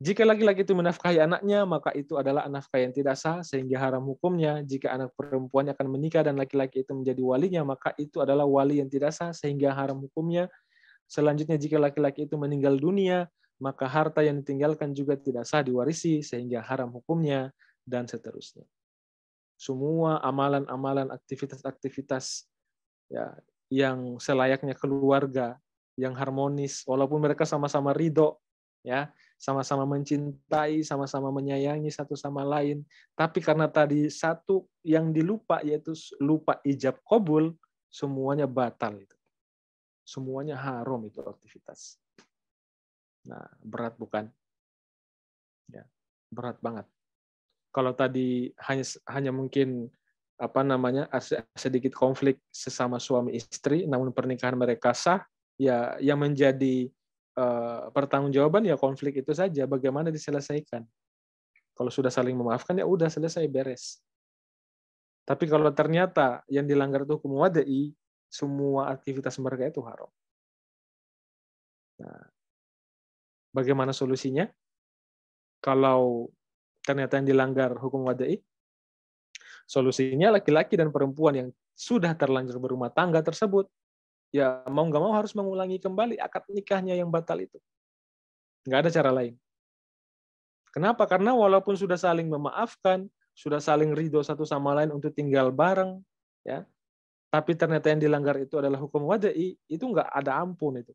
Speaker 3: Jika laki-laki itu menafkahi anaknya, maka itu adalah nafkah yang tidak sah, sehingga haram hukumnya. Jika anak perempuannya akan menikah dan laki-laki itu menjadi walinya, maka itu adalah wali yang tidak sah, sehingga haram hukumnya. Selanjutnya, jika laki-laki itu meninggal dunia, maka harta yang ditinggalkan juga tidak sah diwarisi, sehingga haram hukumnya, dan seterusnya. Semua amalan-amalan, aktivitas-aktivitas ya, yang selayaknya keluarga, yang harmonis, walaupun mereka sama-sama ridho, ya, sama-sama mencintai, sama-sama menyayangi satu sama lain, tapi karena tadi satu yang dilupa, yaitu lupa ijab qabul, semuanya batal itu. Semuanya haram itu aktivitas. Nah, berat bukan? Ya, berat banget. Kalau tadi hanya mungkin sedikit konflik sesama suami istri, namun pernikahan mereka sah, ya yang menjadi pertanggungjawaban ya konflik itu saja, bagaimana diselesaikan. Kalau sudah saling memaafkan ya udah selesai, beres. Tapi kalau ternyata yang dilanggar itu hukum wadai, semua aktivitas mereka itu haram. Nah, bagaimana solusinya? Kalau ternyata yang dilanggar hukum wadai, solusinya laki-laki dan perempuan yang sudah terlanjur berumah tangga tersebut, ya mau nggak mau harus mengulangi kembali akad nikahnya yang batal itu. Nggak ada cara lain. Kenapa? Karena walaupun sudah saling memaafkan, sudah saling ridho satu sama lain untuk tinggal bareng, ya, tapi ternyata yang dilanggar itu adalah hukum wadai, itu nggak ada ampun itu.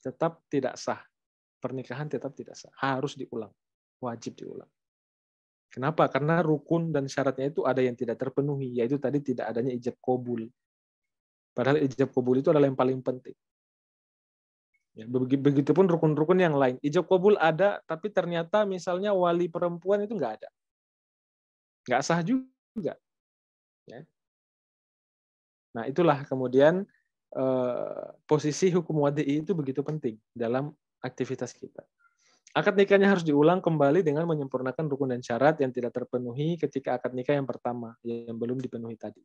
Speaker 3: Tetap tidak sah. Pernikahan tetap tidak sah. Harus diulang. Wajib diulang. Kenapa? Karena rukun dan syaratnya itu ada yang tidak terpenuhi, yaitu tadi tidak adanya ijab qabul. Padahal ijab qabul itu adalah yang paling penting. Ya, begitupun rukun-rukun yang lain. Ijab qabul ada, tapi ternyata misalnya wali perempuan itu nggak ada. Nggak sah juga. Ya. Nah, itulah kemudian posisi hukum wadai itu begitu penting dalam aktivitas kita. Akad nikahnya harus diulang kembali dengan menyempurnakan rukun dan syarat yang tidak terpenuhi ketika akad nikah yang pertama, yang belum dipenuhi tadi.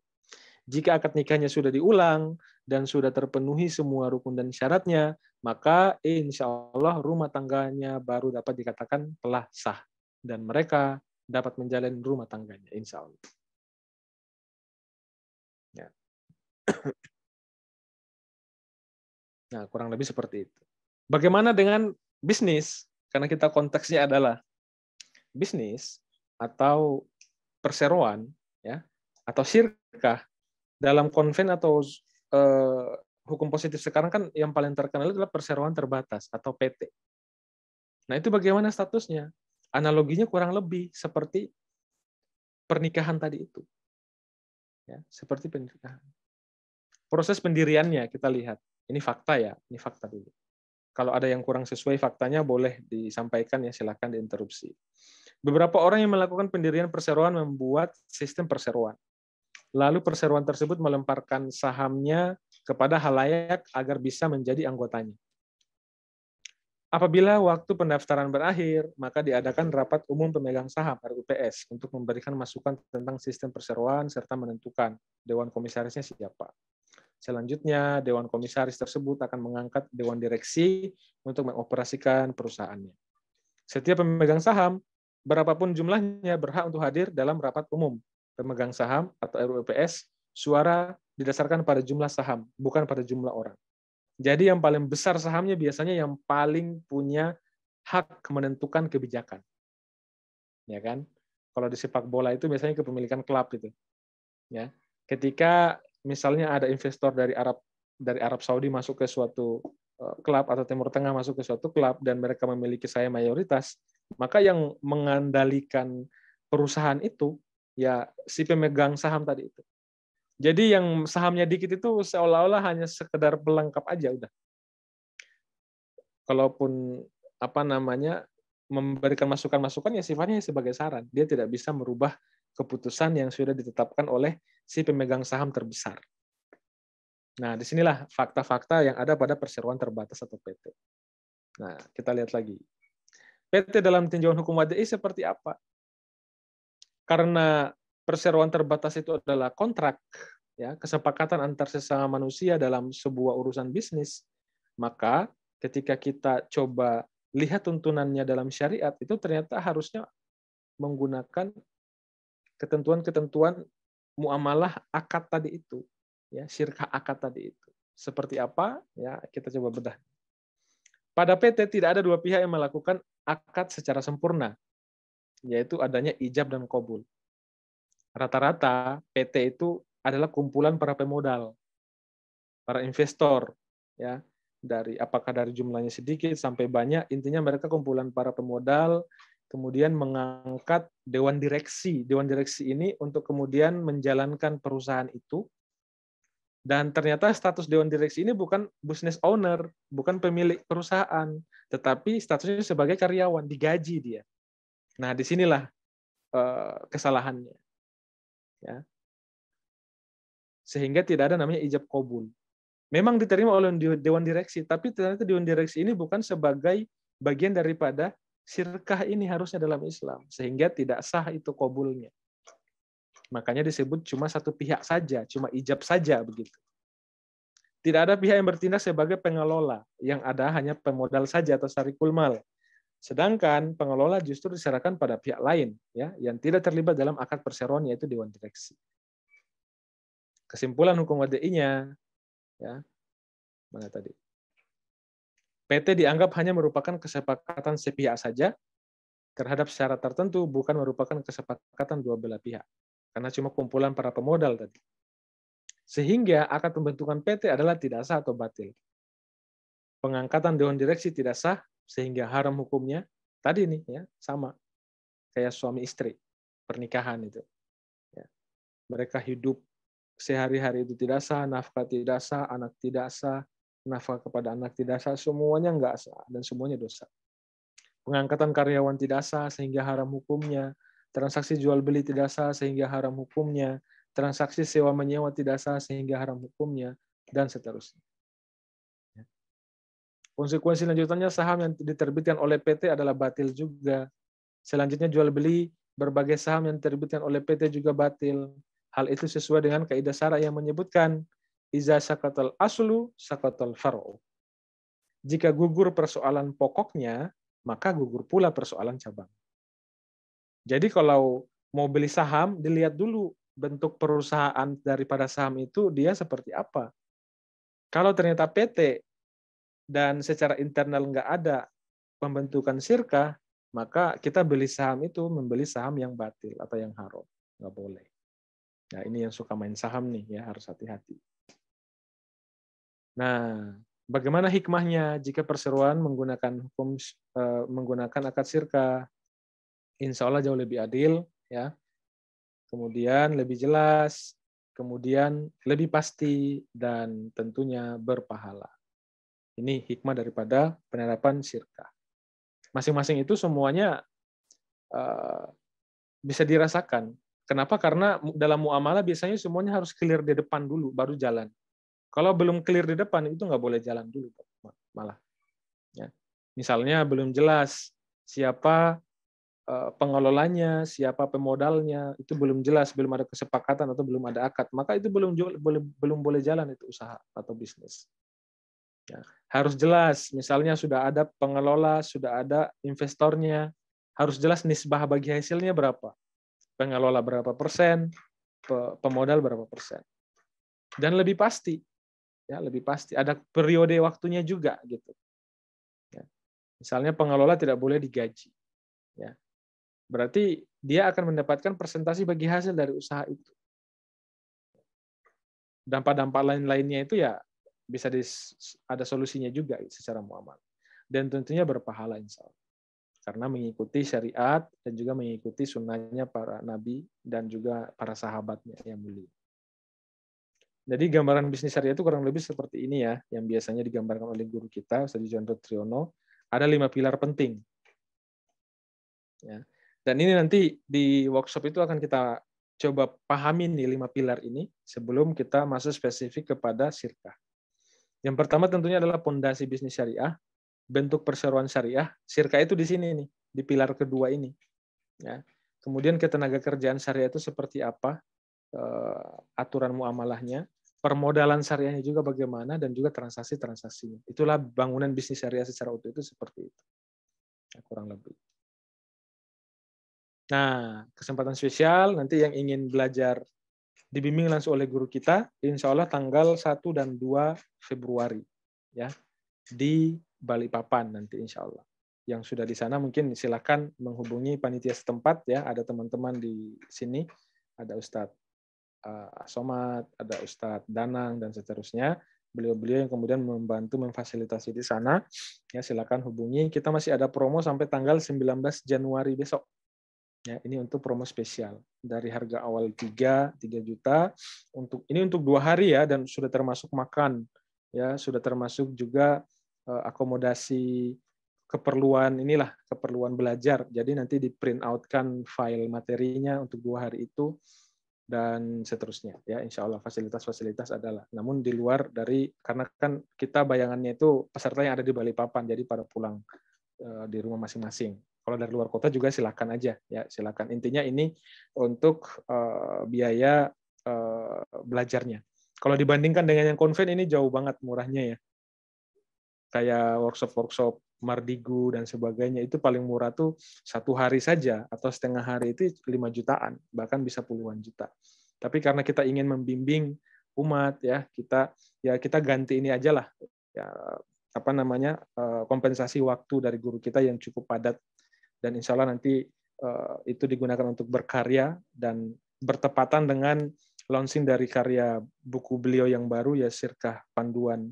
Speaker 3: Jika akad nikahnya sudah diulang dan sudah terpenuhi semua rukun dan syaratnya, maka insya Allah rumah tangganya baru dapat dikatakan telah sah. Dan mereka dapat menjalani rumah tangganya, insya Allah. Ya. Nah, kurang lebih seperti itu. Bagaimana dengan bisnis? Karena kita konteksnya adalah bisnis atau perseroan, ya, atau syirkah. Dalam konven atau hukum positif sekarang kan yang paling terkenal adalah perseroan terbatas atau PT. Nah, itu bagaimana statusnya? Analoginya kurang lebih seperti pernikahan tadi itu. Ya, seperti pernikahan. Proses pendiriannya kita lihat. Ini fakta ya, ini fakta dulu. Kalau ada yang kurang sesuai faktanya boleh disampaikan ya, silakan diinterupsi. Beberapa orang yang melakukan pendirian perseroan membuat sistem perseroan. Lalu perseroan tersebut melemparkan sahamnya kepada khalayak agar bisa menjadi anggotanya. Apabila waktu pendaftaran berakhir, maka diadakan rapat umum pemegang saham RUPS untuk memberikan masukan tentang sistem perseroan serta menentukan dewan komisarisnya siapa. Selanjutnya, dewan komisaris tersebut akan mengangkat dewan direksi untuk mengoperasikan perusahaannya. Setiap pemegang saham, berapapun jumlahnya, berhak untuk hadir dalam rapat umum pemegang saham atau RUPS. Suara didasarkan pada jumlah saham, bukan pada jumlah orang. Jadi yang paling besar sahamnya biasanya yang paling punya hak menentukan kebijakan. Ya kan? Kalau di sepak bola itu biasanya kepemilikan klub itu. Ya. Ketika misalnya ada investor dari Arab Saudi masuk ke suatu klub atau Timur Tengah masuk ke suatu klub dan mereka memiliki saham mayoritas, maka yang mengandalkan perusahaan itu ya si pemegang saham tadi itu. Jadi yang sahamnya dikit itu seolah-olah hanya sekedar pelengkap aja udah. Kalaupun memberikan masukan-masukan ya sifatnya sebagai saran. Dia tidak bisa merubah keputusan yang sudah ditetapkan oleh si pemegang saham terbesar. Nah, disinilah fakta-fakta yang ada pada perseroan terbatas atau PT. Nah, kita lihat lagi. PT dalam tinjauan hukum wadai seperti apa? Karena perseroan terbatas itu adalah kontrak, ya, kesepakatan antar sesama manusia dalam sebuah urusan bisnis, maka ketika kita coba lihat tuntunannya dalam syariat, itu ternyata harusnya menggunakan ketentuan-ketentuan muamalah akad tadi itu, ya, syirkah akad tadi itu. Seperti apa? Ya, kita coba bedah. Pada PT tidak ada dua pihak yang melakukan akad secara sempurna, yaitu adanya ijab dan qabul. Rata-rata PT itu adalah kumpulan para pemodal, para investor, ya, apakah dari jumlahnya sedikit sampai banyak, intinya mereka kumpulan para pemodal, kemudian mengangkat dewan direksi. Dewan direksi ini untuk kemudian menjalankan perusahaan itu, dan ternyata status dewan direksi ini bukan business owner, bukan pemilik perusahaan, tetapi statusnya sebagai karyawan, digaji dia. Nah, disinilah kesalahannya. Ya. Sehingga tidak ada namanya ijab kabul. Memang diterima oleh Dewan Direksi, tapi ternyata Dewan Direksi ini bukan sebagai bagian daripada sirkah ini harusnya dalam Islam. Sehingga tidak sah itu kabulnya. Makanya disebut cuma satu pihak saja, cuma ijab saja begitu. Tidak ada pihak yang bertindak sebagai pengelola, yang ada hanya pemodal saja atau syarikul mal. Sedangkan pengelola justru diserahkan pada pihak lain, ya, yang tidak terlibat dalam akad perseroan, yaitu Dewan Direksi. Kesimpulan hukum WDI-nya, ya, mana tadi? PT dianggap hanya merupakan kesepakatan sepihak saja terhadap syarat tertentu, bukan merupakan kesepakatan dua belah pihak. Karena cuma kumpulan para pemodal tadi. Sehingga akad pembentukan PT adalah tidak sah atau batil. Pengangkatan Dewan Direksi tidak sah, sehingga haram hukumnya. Tadi nih, ya, sama. Kayak suami istri, pernikahan itu. Ya. Mereka hidup sehari-hari itu tidak sah, nafkah tidak sah, anak tidak sah, nafkah kepada anak tidak sah, semuanya nggak sah, dan semuanya dosa. Pengangkatan karyawan tidak sah, sehingga haram hukumnya. Transaksi jual beli tidak sah, sehingga haram hukumnya. Transaksi sewa menyewa tidak sah, sehingga haram hukumnya, dan seterusnya. Konsekuensi lanjutannya, saham yang diterbitkan oleh PT adalah batil juga. Selanjutnya, jual beli berbagai saham yang diterbitkan oleh PT juga batil. Hal itu sesuai dengan kaidah syara yang menyebutkan iza sakatal aslu sakatal far'u. Jika gugur persoalan pokoknya, maka gugur pula persoalan cabang. Jadi kalau mau beli saham, dilihat dulu bentuk perusahaan daripada saham itu dia seperti apa. Kalau ternyata PT dan secara internal nggak ada pembentukan sirkah, maka kita beli saham itu membeli saham yang batil atau yang haram. Nggak boleh. Nah, ini yang suka main saham nih, ya, harus hati-hati. Nah, bagaimana hikmahnya jika perseroan menggunakan akad sirkah? Insya Allah jauh lebih adil, ya. Kemudian lebih jelas, kemudian lebih pasti, dan tentunya berpahala. Ini hikmah daripada penerapan sirkah. Masing-masing itu semuanya bisa dirasakan. Kenapa? Karena dalam muamalah biasanya semuanya harus clear di depan dulu, baru jalan. Kalau belum clear di depan, itu nggak boleh jalan dulu, malah. Ya. Misalnya belum jelas siapa pengelolanya, siapa pemodalnya, itu belum jelas, belum ada kesepakatan atau belum ada akad, maka itu belum boleh jalan itu usaha atau bisnis. Ya. Harus jelas, misalnya sudah ada pengelola, sudah ada investornya, harus jelas nisbah bagi hasilnya berapa. Pengelola berapa persen, pemodal berapa persen. Dan lebih pasti, ya, lebih pasti ada periode waktunya juga gitu. Ya. Misalnya pengelola tidak boleh digaji, ya. Berarti dia akan mendapatkan persentase bagi hasil dari usaha itu. Dampak-dampak lain-lainnya itu ya bisa ada solusinya juga secara muamalah. Dan tentunya berpahala insya Allah. Karena mengikuti syariat dan juga mengikuti sunnahnya para nabi dan juga para sahabatnya yang mulia. Jadi gambaran bisnis syariah itu kurang lebih seperti ini, ya, yang biasanya digambarkan oleh guru kita, Ustaz Jonto Triono. Ada 5 pilar penting. Ya. Dan ini nanti di workshop itu akan kita coba pahamin nih 5 pilar ini sebelum kita masuk spesifik kepada sirkah. Yang pertama tentunya adalah pondasi bisnis syariah, bentuk perseroan syariah. Sirkah itu di sini nih, di pilar kedua ini. Ya. Kemudian ketenaga kerjaan syariah itu seperti apa, aturan muamalahnya, permodalan syariahnya juga bagaimana, dan juga transaksi-transaksinya. Itulah bangunan bisnis syariah secara utuh itu seperti itu. Ya, kurang lebih. Nah, kesempatan spesial nanti yang ingin belajar dibimbing langsung oleh guru kita, insya Allah tanggal 1 dan 2 Februari, ya, di Balikpapan nanti insya Allah. Yang sudah di sana mungkin silakan menghubungi panitia setempat, ya, ada teman-teman di sini, ada Ustadz Somad, ada Ustadz Danang, dan seterusnya. Beliau-beliau yang kemudian membantu memfasilitasi di sana, ya, silakan hubungi. Kita masih ada promo sampai tanggal 19 Januari besok. Ya, ini untuk promo spesial dari harga awal 3 juta ini untuk 2 hari, ya, dan sudah termasuk makan, ya, sudah termasuk juga akomodasi keperluan belajar. Jadi nanti di print out kan file materinya untuk 2 hari itu, dan seterusnya ya, insya Allah fasilitas-fasilitas adalah. Namun di luar dari, karena kan kita bayangannya itu peserta yang ada di Balikpapan, jadi pada pulang di rumah masing-masing. Kalau dari luar kota juga silakan aja ya, silakan. Intinya ini untuk biaya belajarnya. Kalau dibandingkan dengan yang konven ini jauh banget murahnya ya. Kayak workshop Mardigu dan sebagainya, itu paling murah tuh 1 hari saja atau setengah hari itu 5 jutaan, bahkan bisa puluhan juta. Tapi karena kita ingin membimbing umat ya, kita ganti ini aja lah ya, kompensasi waktu dari guru kita yang cukup padat, dan insya Allah nanti itu digunakan untuk berkarya dan bertepatan dengan launching dari karya buku beliau yang baru ya, Sirkah Panduan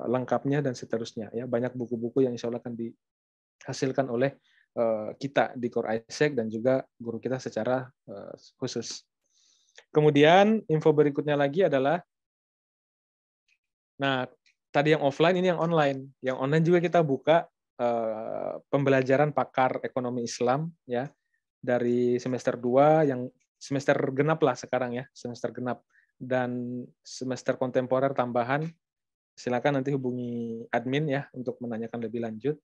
Speaker 3: lengkapnya dan seterusnya ya, banyak buku-buku yang insya Allah akan dihasilkan oleh kita di Core Isaac dan juga guru kita secara khusus. Kemudian info berikutnya lagi adalah, nah tadi yang offline, ini yang online. Yang online juga kita buka pembelajaran pakar ekonomi Islam ya, dari semester 2 yang semester genap lah sekarang ya, semester genap, dan semester kontemporer tambahan. Silakan nanti hubungi admin ya untuk menanyakan lebih lanjut.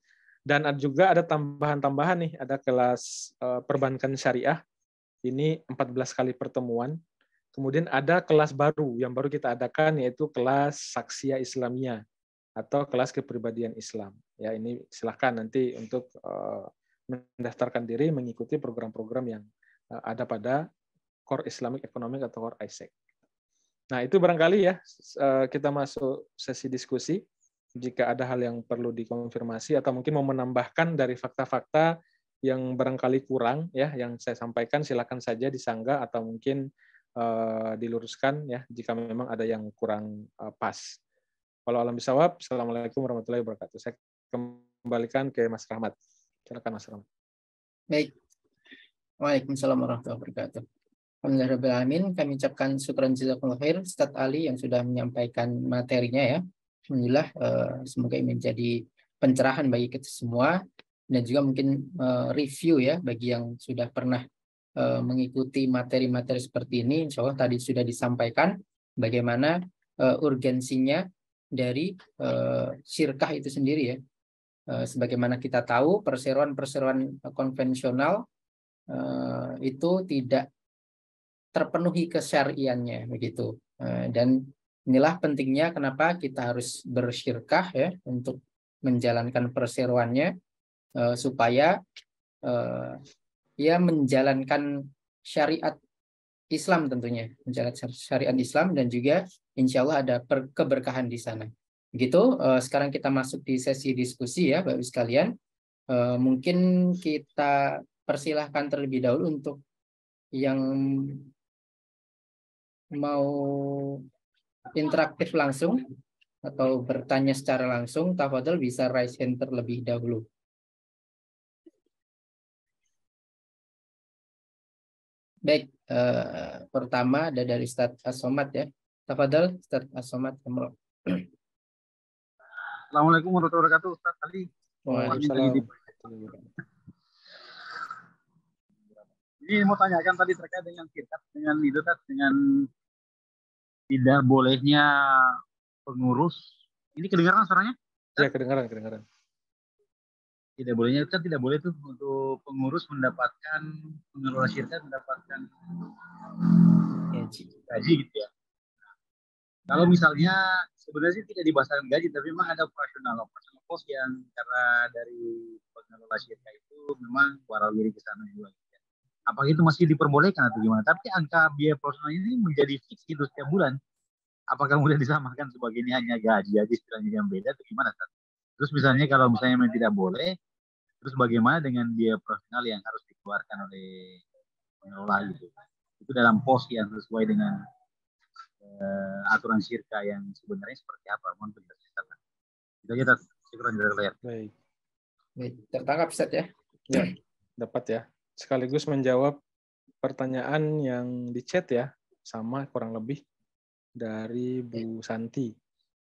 Speaker 3: Dan juga ada tambahan-tambahan nih, ada kelas perbankan syariah, ini 14 kali pertemuan. Kemudian ada kelas baru yang baru kita adakan, yaitu kelas Saksia Islamia atau kelas kepribadian Islam. Ya, ini silakan nanti untuk mendaftarkan diri mengikuti program-program yang ada pada Core Islamic Economic atau Core Isaac. Nah, itu barangkali ya kita masuk sesi diskusi. Jika ada hal yang perlu dikonfirmasi atau mungkin mau menambahkan dari fakta-fakta yang barangkali kurang ya, yang saya sampaikan, silakan saja disanggah atau mungkin diluruskan ya jika memang ada yang kurang pas. Kalau alam bisawab, Assalamualaikum warahmatullahi wabarakatuh. Saya kembalikan ke Mas Rahmat. Silakan Mas Rahmat.
Speaker 1: Baik. Waalaikumsalam warahmatullahi wabarakatuh. Alhamdulillahirrahmanirrahim. Kami ucapkan syukran jazakumullah khair Ustadz Ali yang sudah menyampaikan materinya ya. Alhamdulillah, semoga ini menjadi pencerahan bagi kita semua dan juga mungkin review ya bagi yang sudah pernah mengikuti materi-materi seperti ini. Insya Allah tadi sudah disampaikan bagaimana urgensinya dari syirkah itu sendiri ya. Sebagaimana kita tahu perseroan-perseroan konvensional itu tidak terpenuhi kesyariannya begitu, dan inilah pentingnya kenapa kita harus bersyirkah ya untuk menjalankan perseroannya supaya ia menjalankan syariat Islam, tentunya menjalankan syariat Islam, dan juga insya Allah ada keberkahan di sana. Begitu. Sekarang kita masuk di sesi diskusi ya Bapak-Ibu sekalian. Mungkin kita persilahkan terlebih dahulu untuk yang mau interaktif langsung atau bertanya secara langsung, tafadhol bisa raise hand terlebih dahulu. Baik, pertama ada dari Ustadz As-Somad ya. Tafadhol Ustadz As-Somad.
Speaker 5: Assalamualaikum warahmatullahi wabarakatuh, Ustadz Ali.
Speaker 3: Waalaikumsalam.
Speaker 5: Ini mau tanyakan tadi terkait dengan syirkat, dengan itu dengan tidak bolehnya pengurus. Ini kedengaran suaranya?
Speaker 3: Ya, kedengaran.
Speaker 5: Tidak bolehnya kan, tidak boleh tuh untuk pengurus mendapatkan, pengelola syirkat mendapatkan gaji gitu ya. Kalau misalnya sebenarnya sih tidak dibahaskan gaji, tapi memang ada operasional cost yang karena dari pengelola syirkat itu memang waral diri ke sana juga. Apakah itu masih diperbolehkan atau gimana? Tapi angka biaya operasional ini menjadi fix gitu setiap bulan. Apakah kemudian disamakan sebagai ini hanya gaji aja istilahnya yang beda atau gimana? Terus misalnya kalau misalnya memang tidak boleh, terus bagaimana dengan biaya operasional yang harus dikeluarkan oleh pengelola gitu? Itu dalam pos yang sesuai dengan aturan syirka yang sebenarnya seperti apa? Mohon penjelasan. Itu aja, syukuran jazakallah.
Speaker 3: Baik.
Speaker 1: Tertangkap Ustaz ya?
Speaker 3: Ya, dapat ya. Sekaligus menjawab pertanyaan yang di chat ya, sama kurang lebih dari Bu Santi.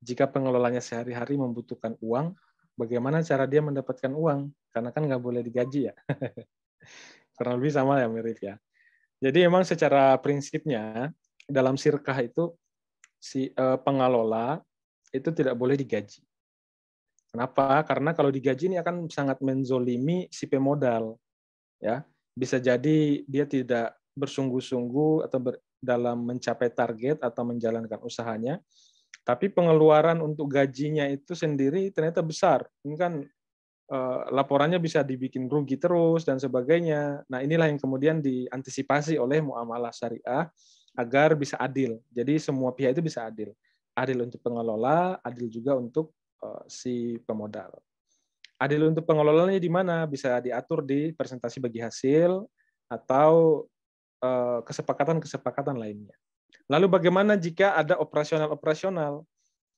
Speaker 3: Jika pengelolanya sehari-hari membutuhkan uang, bagaimana cara dia mendapatkan uang? Karena kan nggak boleh digaji ya. Kurang lebih sama ya, mirip ya. Jadi memang secara prinsipnya dalam syirkah itu si pengelola itu tidak boleh digaji. Kenapa? Karena kalau digaji ini akan sangat menzolimi si pemodal, ya. Bisa jadi dia tidak bersungguh-sungguh atau dalam mencapai target atau menjalankan usahanya, tapi pengeluaran untuk gajinya itu sendiri ternyata besar. Ini kan laporannya bisa dibikin rugi terus dan sebagainya. Nah, inilah yang kemudian diantisipasi oleh muamalah syariah agar bisa adil. Jadi semua pihak itu bisa adil. Adil untuk pengelola, adil juga untuk si pemodal. Adil untuk pengelolanya di mana? Bisa diatur di presentasi bagi hasil atau kesepakatan-kesepakatan lainnya. Lalu bagaimana jika ada operasional-operasional?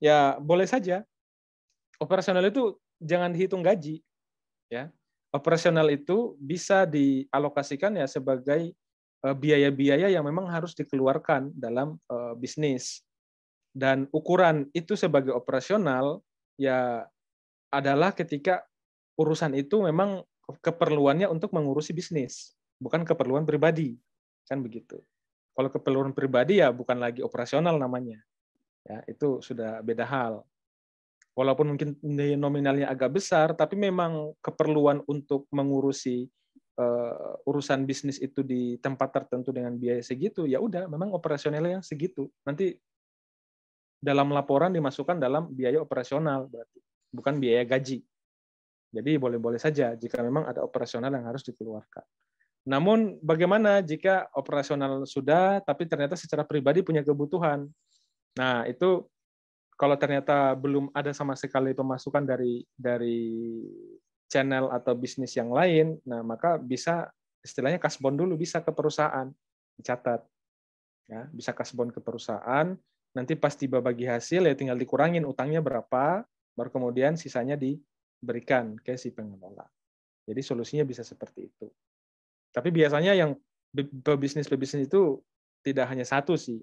Speaker 3: Ya, boleh saja. Operasional itu jangan dihitung gaji, ya. Operasional itu bisa dialokasikan ya sebagai biaya-biaya yang memang harus dikeluarkan dalam bisnis. Dan ukuran itu sebagai operasional ya adalah ketika urusan itu memang keperluannya untuk mengurusi bisnis, bukan keperluan pribadi, kan begitu. Kalau keperluan pribadi ya bukan lagi operasional namanya, ya itu sudah beda hal. Walaupun mungkin nominalnya agak besar, tapi memang keperluan untuk mengurusi urusan bisnis itu di tempat tertentu dengan biaya segitu, ya udah, memang operasionalnya segitu. Nanti dalam laporan dimasukkan dalam biaya operasional, berarti bukan biaya gaji. Jadi boleh-boleh saja jika memang ada operasional yang harus dikeluarkan. Namun bagaimana jika operasional sudah, tapi ternyata secara pribadi punya kebutuhan? Nah, itu kalau ternyata belum ada sama sekali pemasukan dari channel atau bisnis yang lain, nah maka bisa istilahnya kasbon dulu, bisa ke perusahaan, dicatat. Ya, bisa kasbon ke perusahaan, nanti pas tiba bagi hasil ya tinggal dikurangin utangnya berapa, baru kemudian sisanya diberikan ke si pengelola. Jadi solusinya bisa seperti itu. Tapi biasanya yang pebisnis itu tidak hanya satu sih,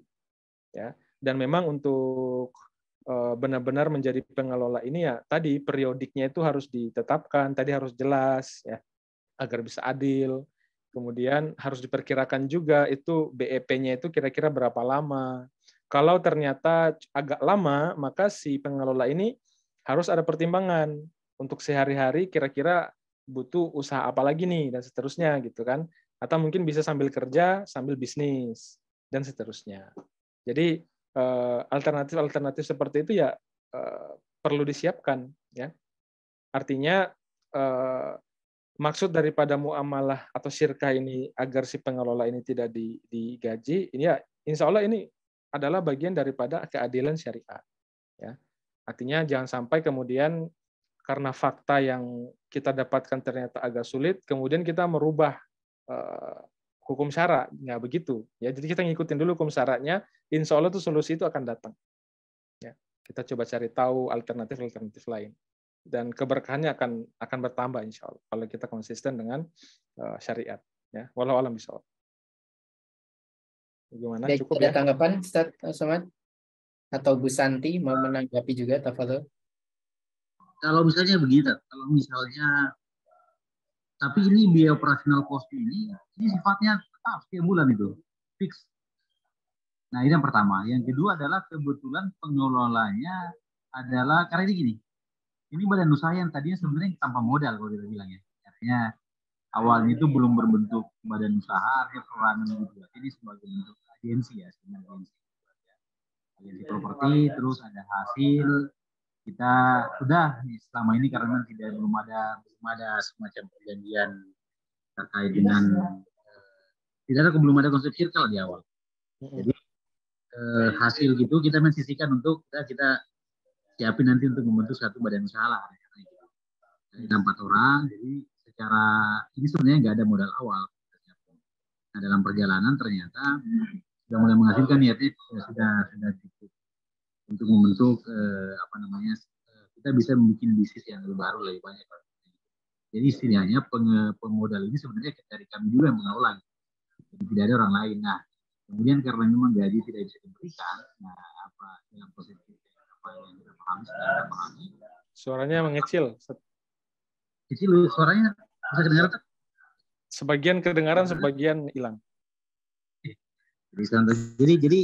Speaker 3: ya. Dan memang untuk benar-benar menjadi pengelola ini ya tadi periodiknya itu harus ditetapkan, tadi harus jelas ya agar bisa adil. Kemudian harus diperkirakan juga itu BEP-nya itu kira-kira berapa lama. Kalau ternyata agak lama, maka si pengelola ini harus ada pertimbangan untuk sehari-hari kira-kira butuh usaha apa lagi nih dan seterusnya gitu kan. Atau mungkin bisa sambil kerja, sambil bisnis dan seterusnya. Jadi alternatif-alternatif seperti itu ya perlu disiapkan ya. Artinya maksud daripada muamalah atau syirkah ini agar si pengelola ini tidak digaji, ini ya insya Allah ini adalah bagian daripada keadilan syariat. Ya. Artinya jangan sampai kemudian karena fakta yang kita dapatkan ternyata agak sulit, kemudian kita merubah hukum syara, nggak begitu. Ya, jadi kita ngikutin dulu hukum syaratnya, insya Allah tuh solusi itu akan datang. Ya, kita coba cari tahu alternatif lain. Dan keberkahannya akan bertambah insya Allah kalau kita konsisten dengan syariat. Ya, walau alam bisawab. Bagaimana?
Speaker 1: Baik,
Speaker 3: Cukup
Speaker 1: ada
Speaker 3: ya?
Speaker 1: tanggapan Ustaz Somad? Atau Bu Santi mau menanggapi juga, tafadhol.
Speaker 5: Kalau misalnya begitu, kalau misalnya, tapi ini biaya operasional cost ini sifatnya tetap setiap bulan itu, fix. Nah, ini yang pertama. Yang kedua adalah kebetulan pengelolanya adalah, karena ini gini, ini badan usaha yang tadinya sebenarnya tanpa modal kalau kita bilang ya. Artinya awalnya itu belum berbentuk badan usaha, artinya perorangan gitu. Ini sebagai bentuk agensi ya, sebenarnya agensi properti, terus ada hasil. Kita sudah selama ini karena belum ada semacam perjanjian terkait dengan belum ada konsep circle di awal. Jadi hasil gitu kita mensisikan untuk kita siapin nanti untuk membentuk satu badan usaha lah. Ada 4 orang, jadi secara ini sebenarnya nggak ada modal awal. Nah, dalam perjalanan ternyata sudah mulai menghasilkan niatnya sudah cukup untuk membentuk kita bisa membuat bisnis yang lebih baru, lebih banyak. Jadi istilahnya pemodal ini sebenarnya dari kami juga yang mengelola, tidak ada orang lain. Nah, kemudian karena memang gaji tidak bisa diberikan, nah apa yang positif apa yang kita pahami.
Speaker 3: Suaranya mengecil.
Speaker 5: Kecil suaranya bisa kedengaran?
Speaker 3: Sebagian kedengaran, sebagian hilang.
Speaker 5: Jadi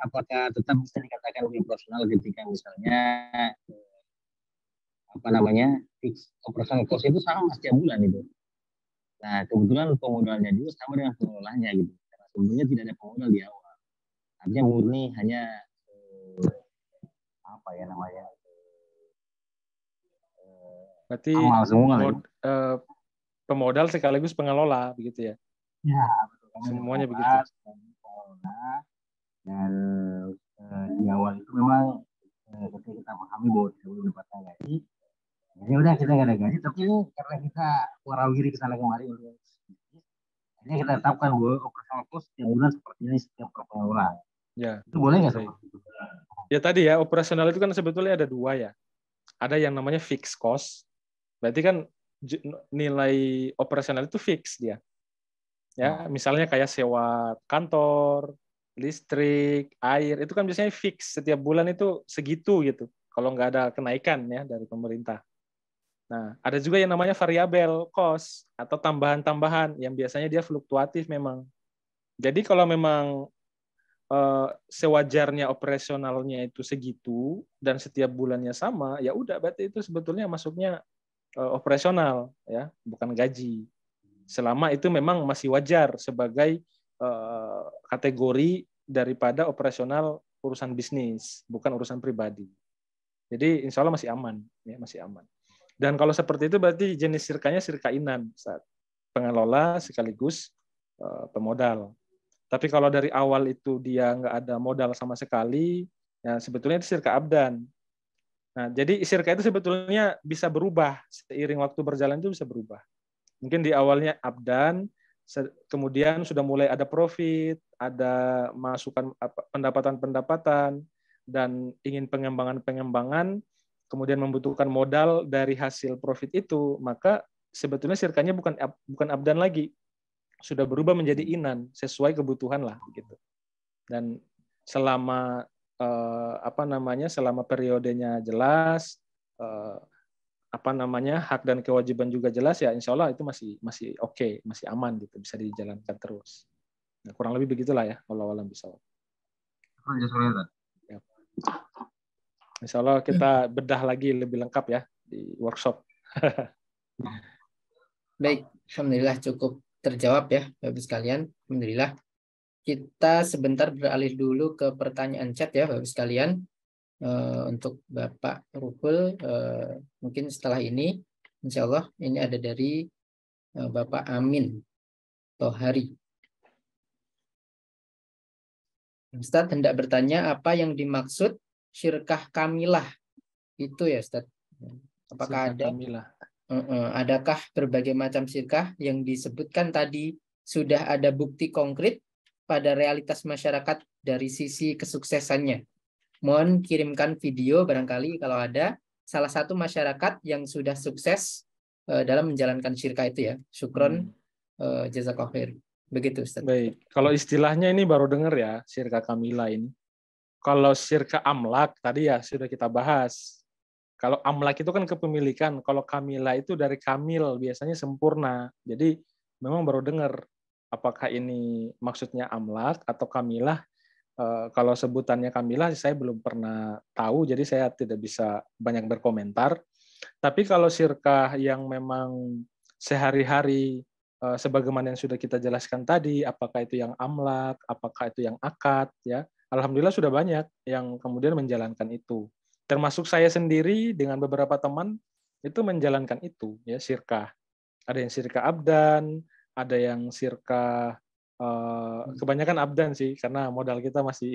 Speaker 5: apakah tetap bisa dikatakan lebih profesional ketika misalnya fix operasional cost itu sama setiap bulan itu. Nah kebetulan pemodalnya juga sama dengan pengelolanya gitu. Karena sebelumnya tidak ada pemodal di awal. Artinya murni hanya
Speaker 3: Berarti
Speaker 5: amal semua.
Speaker 3: pemodal sekaligus pengelola begitu ya?
Speaker 5: Ya, betul.
Speaker 3: Semuanya begitu.
Speaker 5: Dan di awal itu memang ketika kita pahami bahwa kita belum dapatkan gaji, ya udah kita nggak ada gaji, tapi karena kita warawiri ke sana kemari untuk ini kita tetapkan bahwa operasional cost setiap bulan seperti ini setiap pengelola.
Speaker 3: Ya.
Speaker 5: Itu boleh nggak seperti itu?
Speaker 3: Ya tadi ya, operasional itu kan sebetulnya ada dua ya. Ada yang namanya fixed cost. Berarti kan nilai operasional itu fix dia. Ya, misalnya kayak sewa kantor, listrik, air, itu kan biasanya fix setiap bulan itu segitu gitu. Kalau nggak ada kenaikan ya dari pemerintah. Nah, ada juga yang namanya variabel cost atau tambahan-tambahan yang biasanya dia fluktuatif memang. Jadi kalau memang sewajarnya operasionalnya itu segitu dan setiap bulannya sama, ya udah berarti itu sebetulnya masuknya operasional ya, bukan gaji. Selama itu memang masih wajar sebagai kategori daripada operasional urusan bisnis, bukan urusan pribadi. Jadi insya Allah masih aman, ya masih aman. Dan kalau seperti itu berarti jenis sirkanya sirka inan, pengelola sekaligus pemodal. Tapi kalau dari awal itu dia nggak ada modal sama sekali, ya sebetulnya itu sirka abdan. Nah, jadi sirka itu sebetulnya bisa berubah seiring waktu berjalan itu bisa berubah. Mungkin di awalnya abdan, kemudian sudah mulai ada profit, ada masukan pendapatan-pendapatan, dan ingin pengembangan-pengembangan, kemudian membutuhkan modal dari hasil profit itu, maka sebetulnya sirkanya bukan abdan lagi, sudah berubah menjadi inan sesuai kebutuhan lah begitu. Dan selama selama periodenya jelas, hak dan kewajiban juga jelas, ya insya Allah itu masih oke, masih aman gitu, bisa dijalankan terus. Nah, kurang lebih begitulah ya, wallahu a'lam bishawab. Insya Allah kita bedah lagi lebih lengkap ya di workshop.
Speaker 1: Baik, alhamdulillah cukup terjawab ya Bapak sekalian. Alhamdulillah. Kita sebentar beralih dulu ke pertanyaan chat ya Bapak sekalian. Untuk Bapak Rukul, mungkin setelah ini insya Allah ini ada dari Bapak Amin Tohari. Ustaz hendak bertanya apa yang dimaksud syirkah kamilah itu ya Ustaz? Apakah ada adakah berbagai macam syirkah yang disebutkan tadi sudah ada bukti konkret pada realitas masyarakat dari sisi kesuksesannya? Mohon kirimkan video barangkali kalau ada salah satu masyarakat yang sudah sukses dalam menjalankan syirkah itu ya. Syukron, jazakallahu khair. Begitu Ustaz.
Speaker 3: Baik, kalau istilahnya ini baru dengar ya, syirkah kamilah ini. Kalau syirkah amlak tadi ya sudah kita bahas. Kalau amlak itu kan kepemilikan, kalau kamilah itu dari kamil, biasanya sempurna. Jadi memang baru dengar apakah ini maksudnya amlak atau kamilah. Kalau sebutannya kamilah saya belum pernah tahu, jadi saya tidak bisa banyak berkomentar. Tapi kalau syirkah yang memang sehari-hari sebagaimana yang sudah kita jelaskan tadi, apakah itu yang amlak, apakah itu yang akad, ya, alhamdulillah sudah banyak yang kemudian menjalankan itu. Termasuk saya sendiri dengan beberapa teman itu menjalankan itu, ya, syirkah. Ada yang syirkah abdan, ada yang syirkah kebanyakan abdan sih, karena modal kita masih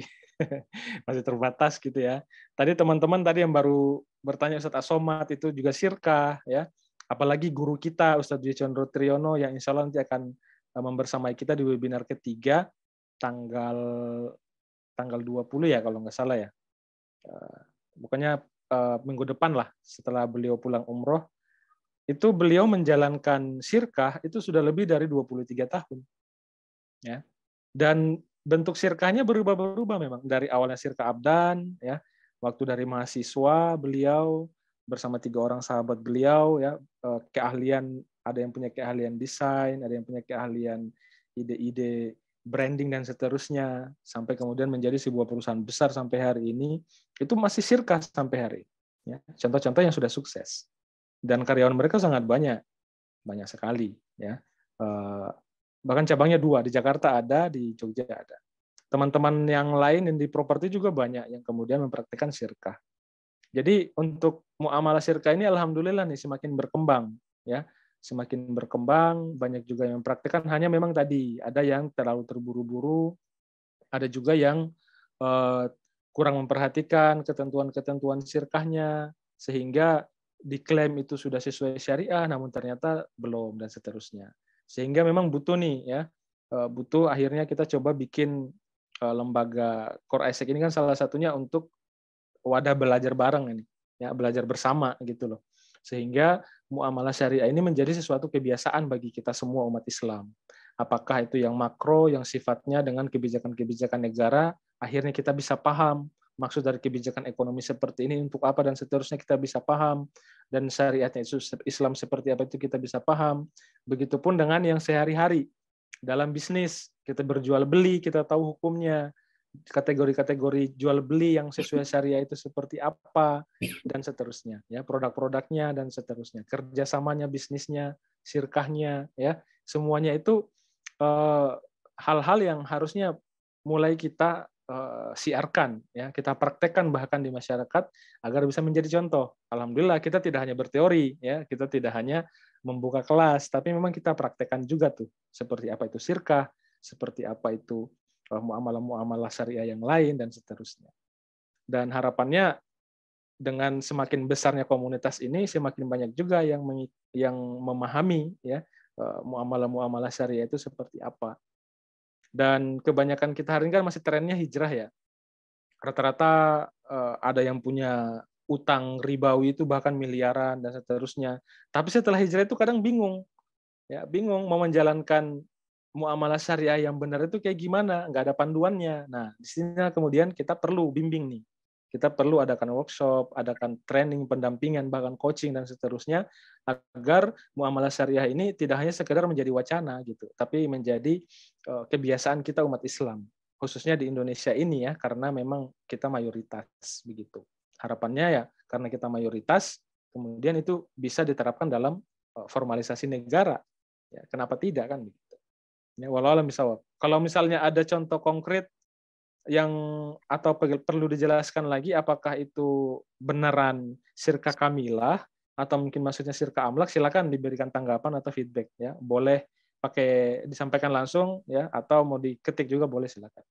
Speaker 3: masih terbatas gitu ya. Tadi teman-teman tadi yang baru bertanya Ustadz Asomat itu juga syirkah ya. Apalagi guru kita Ustadz Dwi Condro Triyono yang insya Allah nanti akan membersamai kita di webinar ketiga tanggal 20 ya kalau nggak salah ya. Pokoknya minggu depan lah setelah beliau pulang umroh, itu beliau menjalankan syirkah itu sudah lebih dari 23 tahun. Ya. Dan bentuk syirkahnya berubah-berubah memang. Dari awalnya syirkah abdan, ya, waktu dari mahasiswa beliau bersama 3 orang sahabat beliau, ya, keahlian, ada yang punya keahlian desain, ada yang punya keahlian ide-ide branding dan seterusnya, sampai kemudian menjadi sebuah perusahaan besar sampai hari ini, itu masih sirkah sampai hari ini. Ya, contoh-contoh yang sudah sukses. Dan karyawan mereka sangat banyak sekali. Ya. Bahkan cabangnya 2, di Jakarta ada, di Jogja ada. Teman-teman yang lain yang di properti juga banyak yang kemudian mempraktikkan sirkah. Jadi untuk muamalah sirkah ini alhamdulillah nih semakin berkembang, ya. Semakin berkembang, banyak juga yang mempraktikkan, hanya memang tadi ada yang terlalu terburu-buru, ada juga yang kurang memperhatikan ketentuan-ketentuan sirkahnya, sehingga diklaim itu sudah sesuai syariah, namun ternyata belum, dan seterusnya. Sehingga memang butuh nih, ya, butuh akhirnya kita coba bikin lembaga Core Isaac ini kan salah satunya untuk wadah belajar bareng ini, ya, belajar bersama gitu loh. Sehingga muamalah syariah ini menjadi sesuatu kebiasaan bagi kita semua umat Islam. Apakah itu yang makro, yang sifatnya dengan kebijakan-kebijakan negara, akhirnya kita bisa paham maksud dari kebijakan ekonomi seperti ini untuk apa dan seterusnya kita bisa paham, dan syariatnya Islam seperti apa itu kita bisa paham. Begitupun dengan yang sehari-hari dalam bisnis, kita berjual beli, kita tahu hukumnya, kategori-kategori jual beli yang sesuai syariah itu seperti apa, dan seterusnya, ya, produk-produknya dan seterusnya, kerjasamanya, bisnisnya, sirkahnya, ya, semuanya itu hal-hal yang harusnya mulai kita siarkan, ya, kita praktekkan bahkan di masyarakat agar bisa menjadi contoh. Alhamdulillah kita tidak hanya berteori, ya, kita tidak hanya membuka kelas, tapi memang kita praktekkan juga tuh seperti apa itu sirkah, seperti apa itu muamalah-muamalah syariah yang lain dan seterusnya. Dan harapannya dengan semakin besarnya komunitas ini, semakin banyak juga yang memahami, ya, muamalah-muamalah syariah itu seperti apa. Dan kebanyakan kita hari ini kan masih trennya hijrah, ya. Rata-rata ada yang punya utang ribawi itu bahkan miliaran dan seterusnya. Tapi setelah hijrah itu kadang bingung, ya, bingung mau menjalankan muamalah syariah yang benar itu kayak gimana, nggak ada panduannya. Nah, di sini kemudian kita perlu bimbing nih. Kita perlu adakan workshop, adakan training, pendampingan, bahkan coaching dan seterusnya, agar muamalah syariah ini tidak hanya sekedar menjadi wacana gitu, tapi menjadi kebiasaan kita umat Islam, khususnya di Indonesia ini, ya, karena memang kita mayoritas begitu. Harapannya ya karena kita mayoritas, kemudian itu bisa diterapkan dalam formalisasi negara. Ya, kenapa tidak kan begitu? Ya, walau alam bisawab. Kalau misalnya ada contoh konkret yang atau perlu dijelaskan lagi apakah itu beneran sirka kamilah atau mungkin maksudnya sirka amlak, silakan diberikan tanggapan atau feedback, ya. Boleh pakai disampaikan langsung, ya, atau mau diketik juga boleh, silakan.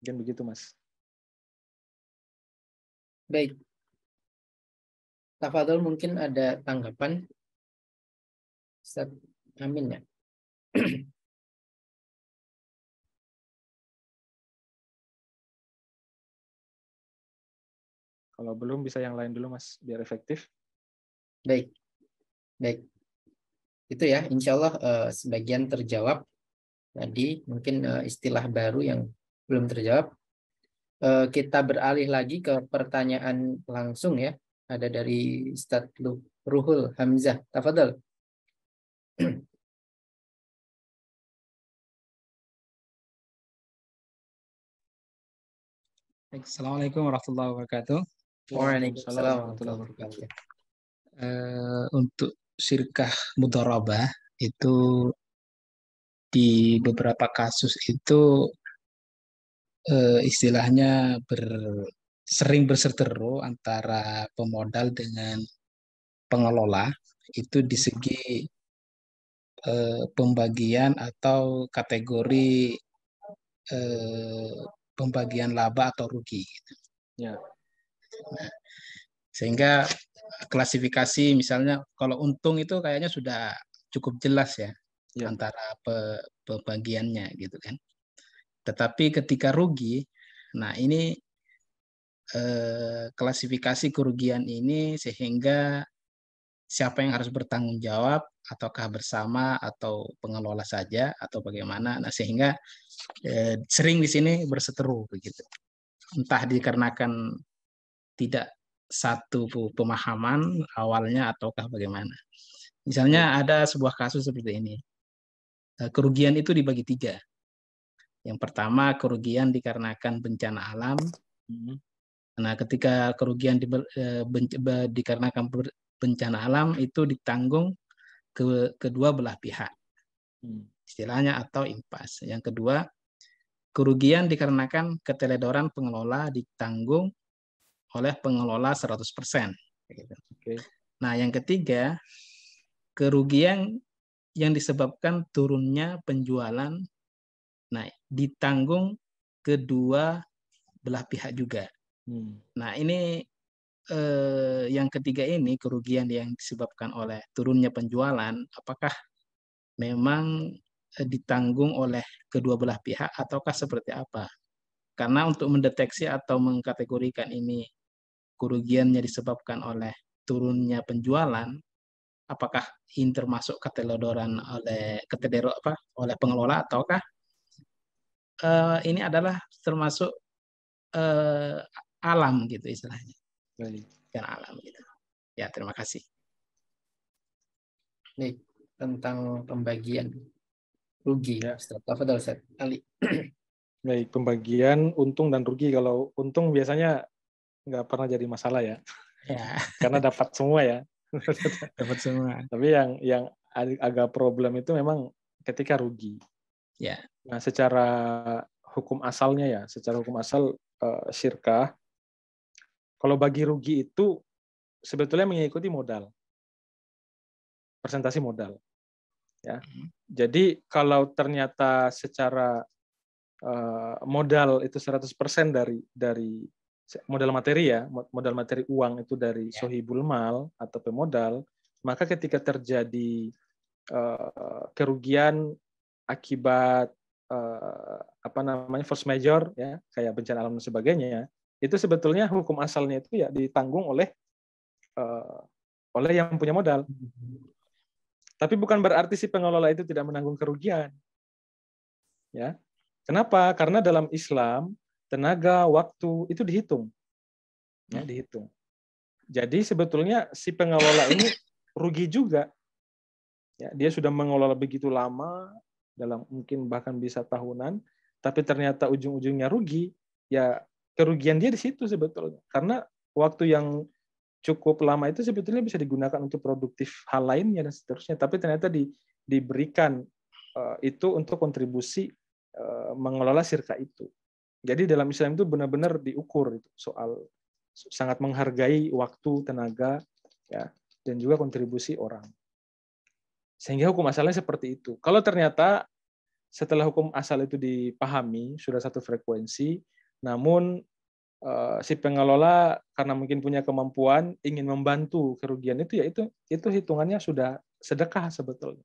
Speaker 3: Mungkin begitu, Mas.
Speaker 1: Baik. Tafadhol, mungkin ada tanggapan? Ustaz Amin, ya.
Speaker 3: Kalau belum bisa yang lain dulu, Mas, biar efektif.
Speaker 1: Baik. Baik. Itu ya, insya Allah sebagian terjawab. Tadi mungkin istilah baru yang belum terjawab. Kita beralih lagi ke pertanyaan langsung, ya. Ada dari Ustaz Ruhul Hamzah. Tafadhol.
Speaker 2: Assalamualaikum warahmatullahi wabarakatuh.
Speaker 1: Waalaikumsalam warahmatullahi wabarakatuh.
Speaker 2: Untuk sirkah mudharabah itu di beberapa kasus itu istilahnya sering berseteru antara pemodal dengan pengelola itu di segi pembagian atau kategori pembagian laba atau rugi.
Speaker 3: Ya.
Speaker 2: Nah, sehingga klasifikasi misalnya kalau untung itu kayaknya sudah cukup jelas, ya, antara pembagiannya gitu kan. Tetapi ketika rugi, nah ini klasifikasi kerugian ini sehingga siapa yang harus bertanggung jawab, ataukah bersama atau pengelola saja atau bagaimana. Nah, sehingga sering di sini berseteru begitu. Entah dikarenakan tidak satu pemahaman awalnya ataukah bagaimana. Misalnya ada sebuah kasus seperti ini. Kerugian itu dibagi 3. Yang pertama, kerugian dikarenakan bencana alam. Nah, ketika kerugian dikarenakan bencana alam itu ditanggung kedua belah pihak, istilahnya, atau impas. Yang kedua, kerugian dikarenakan keteledoran pengelola ditanggung oleh pengelola 100%.
Speaker 3: Oke.
Speaker 2: Nah, yang ketiga, kerugian yang disebabkan turunnya penjualan, nah, ditanggung kedua belah pihak juga. Nah, ini yang ketiga ini, kerugian yang disebabkan oleh turunnya penjualan, apakah memang ditanggung oleh kedua belah pihak ataukah seperti apa? Karena untuk mendeteksi atau mengkategorikan ini kerugiannya disebabkan oleh turunnya penjualan, apakah ini termasuk keteledoran oleh pengelola, ataukah ini adalah termasuk alam gitu istilahnya. Kan alam gitu. Ya, terima kasih.
Speaker 1: Nih, tentang pembagian rugi.
Speaker 3: Ya.
Speaker 1: Tafadhol Ustaz Ali.
Speaker 3: Baik, pembagian untung dan rugi. Kalau untung biasanya nggak pernah jadi masalah ya,
Speaker 2: Ya,
Speaker 3: karena dapat semua ya.
Speaker 2: dapat semua.
Speaker 3: Tapi yang agak problem itu memang ketika rugi.
Speaker 2: Ya.
Speaker 3: Nah, secara hukum asalnya ya, secara hukum asal syirkah, kalau bagi rugi itu sebetulnya mengikuti modal, presentasi modal. Ya. Jadi kalau ternyata secara modal itu 100% dari modal materi ya, modal materi uang itu dari sohibul mal atau pemodal, maka ketika terjadi kerugian akibat force major ya, kayak bencana alam dan sebagainya, itu sebetulnya hukum asalnya itu ya ditanggung oleh yang punya modal. Tapi bukan berarti si pengelola itu tidak menanggung kerugian. Ya. Kenapa? Karena dalam Islam tenaga, waktu itu dihitung. Ya, dihitung. Jadi sebetulnya si pengelola ini rugi juga. Ya, dia sudah mengelola begitu lama, dalam mungkin bahkan bisa tahunan, tapi ternyata ujung-ujungnya rugi, ya kerugian dia di situ sebetulnya. Karena waktu yang cukup lama itu sebetulnya bisa digunakan untuk produktif hal lainnya dan seterusnya, tapi ternyata diberikan itu untuk kontribusi mengelola sirka itu. Jadi dalam Islam itu benar-benar diukur itu, soal sangat menghargai waktu, tenaga, ya, dan juga kontribusi orang. Sehingga hukum asalnya seperti itu. Kalau ternyata setelah hukum asal itu dipahami, sudah satu frekuensi, namun si pengelola karena mungkin punya kemampuan ingin membantu kerugian itu, ya itu hitungannya sudah sedekah sebetulnya.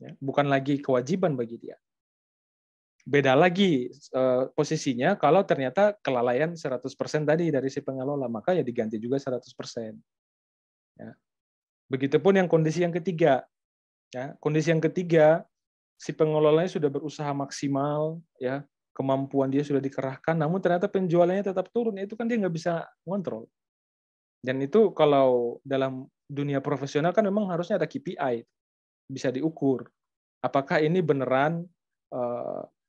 Speaker 3: Ya, bukan lagi kewajiban bagi dia. Beda lagi posisinya kalau ternyata kelalaian 100% tadi dari si pengelola, maka ya diganti juga 100%. Ya. Begitupun yang kondisi yang ketiga. Ya, kondisi yang ketiga, si pengelolanya sudah berusaha maksimal, ya, kemampuan dia sudah dikerahkan, namun ternyata penjualannya tetap turun, itu kan dia nggak bisa ngontrol. Dan itu kalau dalam dunia profesional kan memang harusnya ada KPI, bisa diukur. Apakah ini beneran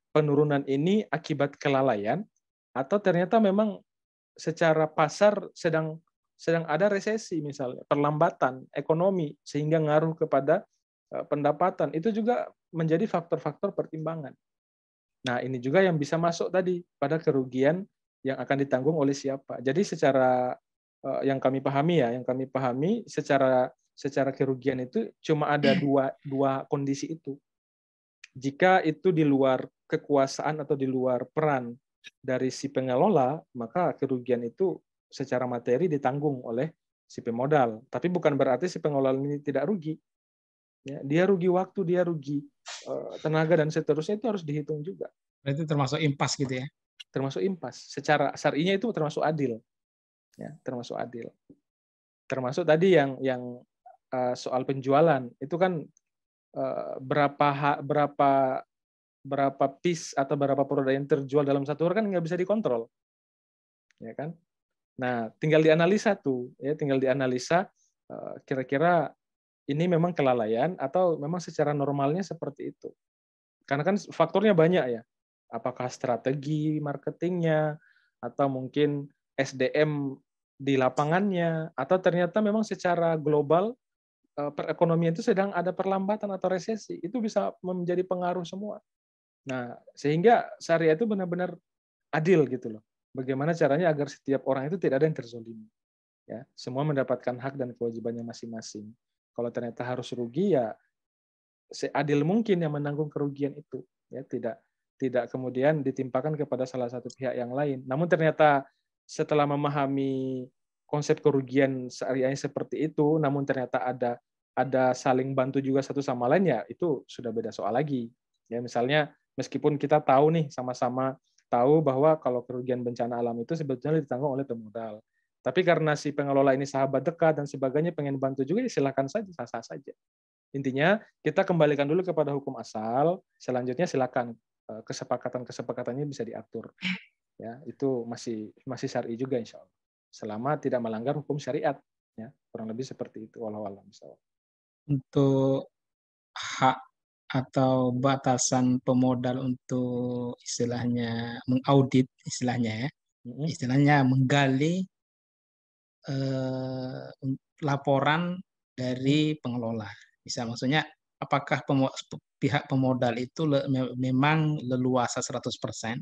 Speaker 3: penurunan ini akibat kelalaian, atau ternyata memang secara pasar sedang ada resesi misalnya, perlambatan ekonomi, sehingga ngaruh kepada pendapatan, itu juga menjadi faktor-faktor pertimbangan. Nah, ini juga yang bisa masuk tadi pada kerugian yang akan ditanggung oleh siapa. Jadi secara yang kami pahami secara kerugian itu cuma ada dua kondisi itu. Jika itu di luar kekuasaan atau di luar peran dari si pengelola, maka kerugian itu secara materi ditanggung oleh si pemodal. Tapi bukan berarti si pengelola ini tidak rugi. Ya, dia rugi waktu, dia rugi tenaga dan seterusnya, itu harus dihitung juga.
Speaker 2: Berarti termasuk impas gitu ya?
Speaker 3: Termasuk impas. Secara syar'inya itu termasuk adil. Ya, termasuk adil. Termasuk tadi yang soal penjualan itu kan berapa piece atau berapa produk yang terjual dalam satu hari kan nggak bisa dikontrol, ya kan? Nah, tinggal dianalisa tuh, ya, tinggal dianalisa kira-kira ini memang kelalaian atau memang secara normalnya seperti itu. Karena kan faktornya banyak ya. apakah strategi marketingnya, atau mungkin SDM di lapangannya, atau ternyata memang secara global perekonomian itu sedang ada perlambatan atau resesi. Itu bisa menjadi pengaruh semua. Nah, sehingga syariah itu benar-benar adil gitu loh. Bagaimana caranya agar setiap orang itu tidak ada yang terzolimi. Ya, semua mendapatkan hak dan kewajibannya masing-masing. Kalau ternyata harus rugi, ya seadil mungkin yang menanggung kerugian itu. Ya, tidak kemudian ditimpakan kepada salah satu pihak yang lain. Namun ternyata setelah memahami konsep kerugian syariahnya seperti itu, namun ternyata ada saling bantu juga satu sama lain, ya itu sudah beda soal lagi. Ya, misalnya meskipun kita tahu nih, sama-sama tahu bahwa kalau kerugian bencana alam itu sebetulnya ditanggung oleh pemodal. Tapi karena si pengelola ini sahabat dekat dan sebagainya, pengen bantu juga, ya silakan saja, sah-sah saja. Intinya kita kembalikan dulu kepada hukum asal, selanjutnya silakan kesepakatannya bisa diatur. Ya, itu masih syar'i juga insya Allah. Selama tidak melanggar hukum syariat, ya, kurang lebih seperti itu. Wallahu a'lam bishawab.
Speaker 2: Untuk hak atau batasan pemodal untuk istilahnya mengaudit, istilahnya ya, istilahnya menggali laporan dari pengelola. Bisa maksudnya apakah pihak pemodal itu memang leluasa 100%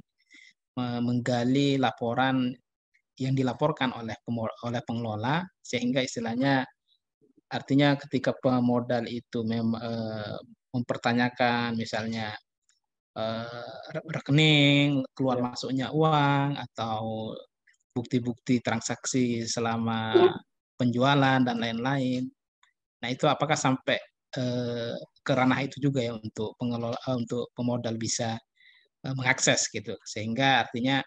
Speaker 2: menggali laporan yang dilaporkan oleh pengelola, sehingga istilahnya artinya ketika pemodal itu mempertanyakan misalnya rekening, keluar masuknya uang, atau bukti-bukti transaksi selama penjualan dan lain-lain. Nah, itu apakah sampai ke ranah itu juga ya untuk pengelola, untuk pemodal bisa mengakses gitu, sehingga artinya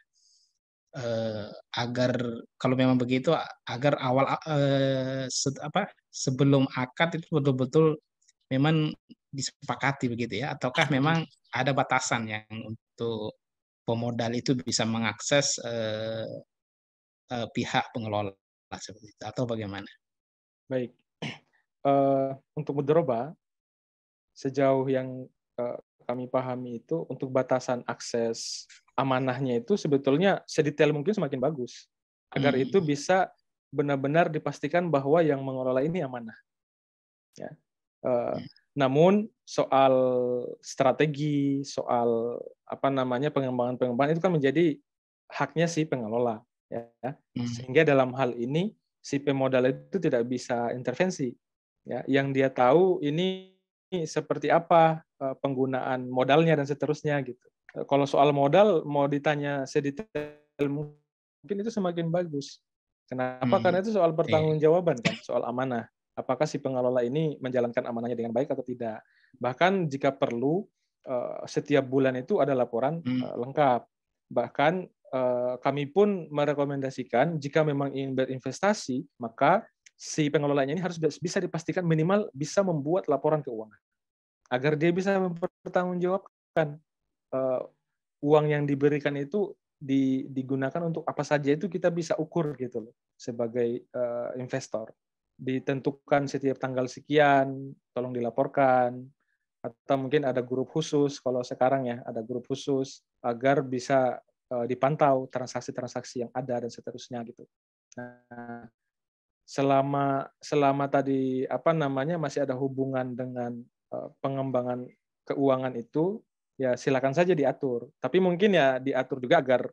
Speaker 2: agar kalau memang begitu, agar awal sebelum akad itu betul-betul memang disepakati begitu ya, ataukah memang ada batasan yang untuk pemodal itu bisa mengakses pihak pengelola seperti itu, atau bagaimana?
Speaker 3: Baik, untuk mudoroba, sejauh yang kami pahami itu, untuk batasan akses amanahnya itu sebetulnya sedetail mungkin semakin bagus, agar itu bisa benar-benar dipastikan bahwa yang mengelola ini amanah. Ya. Namun soal strategi, soal pengembangan itu kan menjadi haknya si pengelola. Ya. Sehingga dalam hal ini si pemodal itu tidak bisa intervensi. Ya. Yang dia tahu ini seperti apa penggunaan modalnya dan seterusnya gitu. Kalau soal modal mau ditanya sedetail mungkin itu semakin bagus. Kenapa? Karena itu soal pertanggungjawaban kan, soal amanah. Apakah si pengelola ini menjalankan amanahnya dengan baik atau tidak. Bahkan jika perlu setiap bulan itu ada laporan lengkap. Bahkan kami pun merekomendasikan jika memang ingin berinvestasi, maka si pengelolanya ini harus bisa dipastikan minimal bisa membuat laporan keuangan. Agar dia bisa mempertanggungjawabkan uang yang diberikan itu digunakan untuk apa saja, itu kita bisa ukur gitu loh sebagai investor. Ditentukan setiap tanggal sekian, tolong dilaporkan, atau mungkin ada grup khusus, kalau sekarang ya ada grup khusus agar bisa dipantau transaksi-transaksi yang ada dan seterusnya gitu. Nah, selama tadi masih ada hubungan dengan pengembangan keuangan itu, ya silakan saja diatur. Tapi mungkin ya diatur juga agar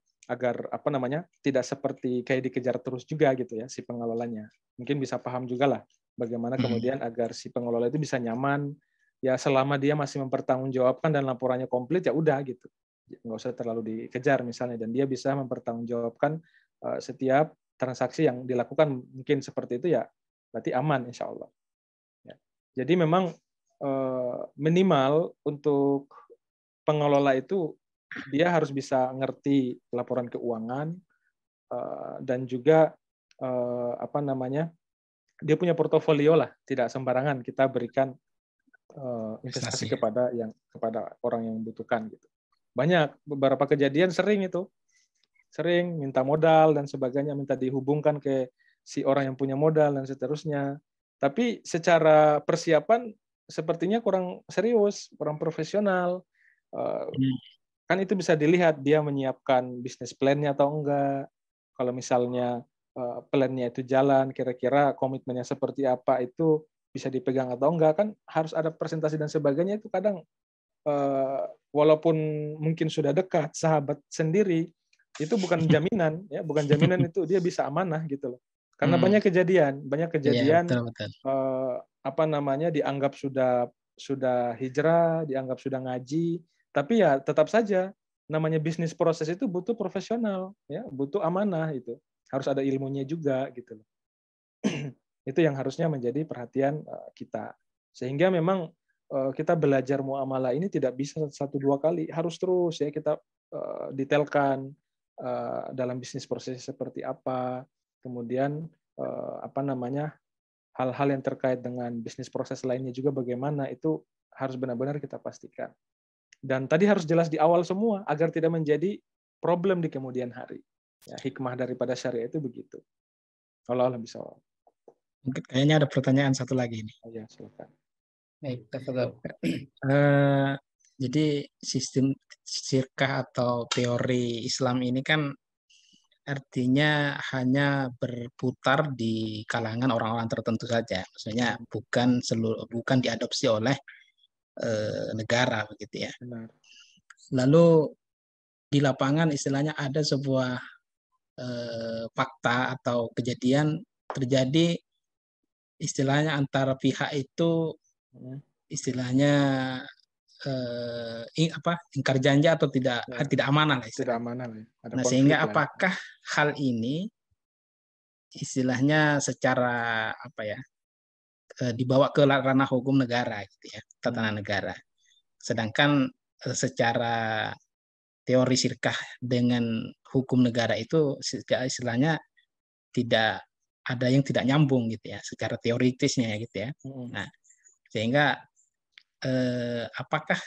Speaker 3: tidak seperti kayak dikejar terus juga gitu ya si pengelolanya. Mungkin bisa paham juga lah bagaimana kemudian agar si pengelola itu bisa nyaman, ya selama dia masih mempertanggungjawabkan dan laporannya komplit, ya udah gitu. Nggak usah terlalu dikejar misalnya, dan dia bisa mempertanggungjawabkan setiap transaksi yang dilakukan mungkin seperti itu, ya berarti aman insya Allah. Ya. Jadi memang minimal untuk pengelola itu dia harus bisa ngerti laporan keuangan dan juga dia punya portofolio lah, tidak sembarangan kita berikan investasi kepada orang yang membutuhkan gitu. Banyak beberapa kejadian sering minta modal dan sebagainya, minta dihubungkan ke si orang yang punya modal dan seterusnya. Tapi secara persiapan sepertinya kurang serius, kurang profesional. kan itu bisa dilihat dia menyiapkan bisnis plan-nya atau enggak. Kalau misalnya plan-nya itu jalan, kira-kira komitmennya seperti apa, itu bisa dipegang atau enggak, kan harus ada presentasi dan sebagainya. Itu kadang walaupun mungkin sudah dekat, sahabat sendiri, itu bukan jaminan, ya, bukan jaminan itu dia bisa amanah gitu loh. Karena banyak kejadian
Speaker 2: Iya, betul, betul.
Speaker 3: apa namanya, dianggap sudah hijrah, dianggap sudah ngaji, tapi ya tetap saja namanya bisnis proses itu butuh profesional, ya, butuh amanah itu. Harus ada ilmunya juga gitu loh. Itu yang harusnya menjadi perhatian kita. Sehingga memang kita belajar muamalah ini tidak bisa 1-2 kali, harus terus ya kita detailkan dalam bisnis proses seperti apa, kemudian apa namanya, hal-hal yang terkait dengan bisnis proses lainnya juga bagaimana, itu harus benar-benar kita pastikan. Dan tadi harus jelas di awal semua agar tidak menjadi problem di kemudian hari. Ya, hikmah daripada syariah itu begitu. Allah alam bisawab.
Speaker 2: Mungkin kayaknya ada pertanyaan satu lagi nih.
Speaker 3: Ya, silakan.
Speaker 1: Baik, tafadhol.
Speaker 2: Jadi sistem syirkah atau teori Islam ini kan artinya hanya berputar di kalangan orang-orang tertentu saja. Maksudnya bukan diadopsi oleh negara begitu ya.
Speaker 3: Benar.
Speaker 2: Lalu di lapangan istilahnya ada sebuah fakta atau kejadian terjadi, istilahnya antara pihak itu istilahnya ingkar janji atau tidak amanah lah
Speaker 3: Tidak
Speaker 2: istilahnya.
Speaker 3: amanah lah. Ada
Speaker 2: Nah,
Speaker 3: konflik
Speaker 2: sehingga
Speaker 3: lah.
Speaker 2: apakah hal ini istilahnya secara apa ya, dibawa ke ranah hukum negara gitu ya, tatanan negara. Sedangkan secara teori syirkah dengan hukum negara itu istilahnya tidak ada yang tidak nyambung gitu ya, secara teoritisnya gitu ya. Nah, sehingga apakah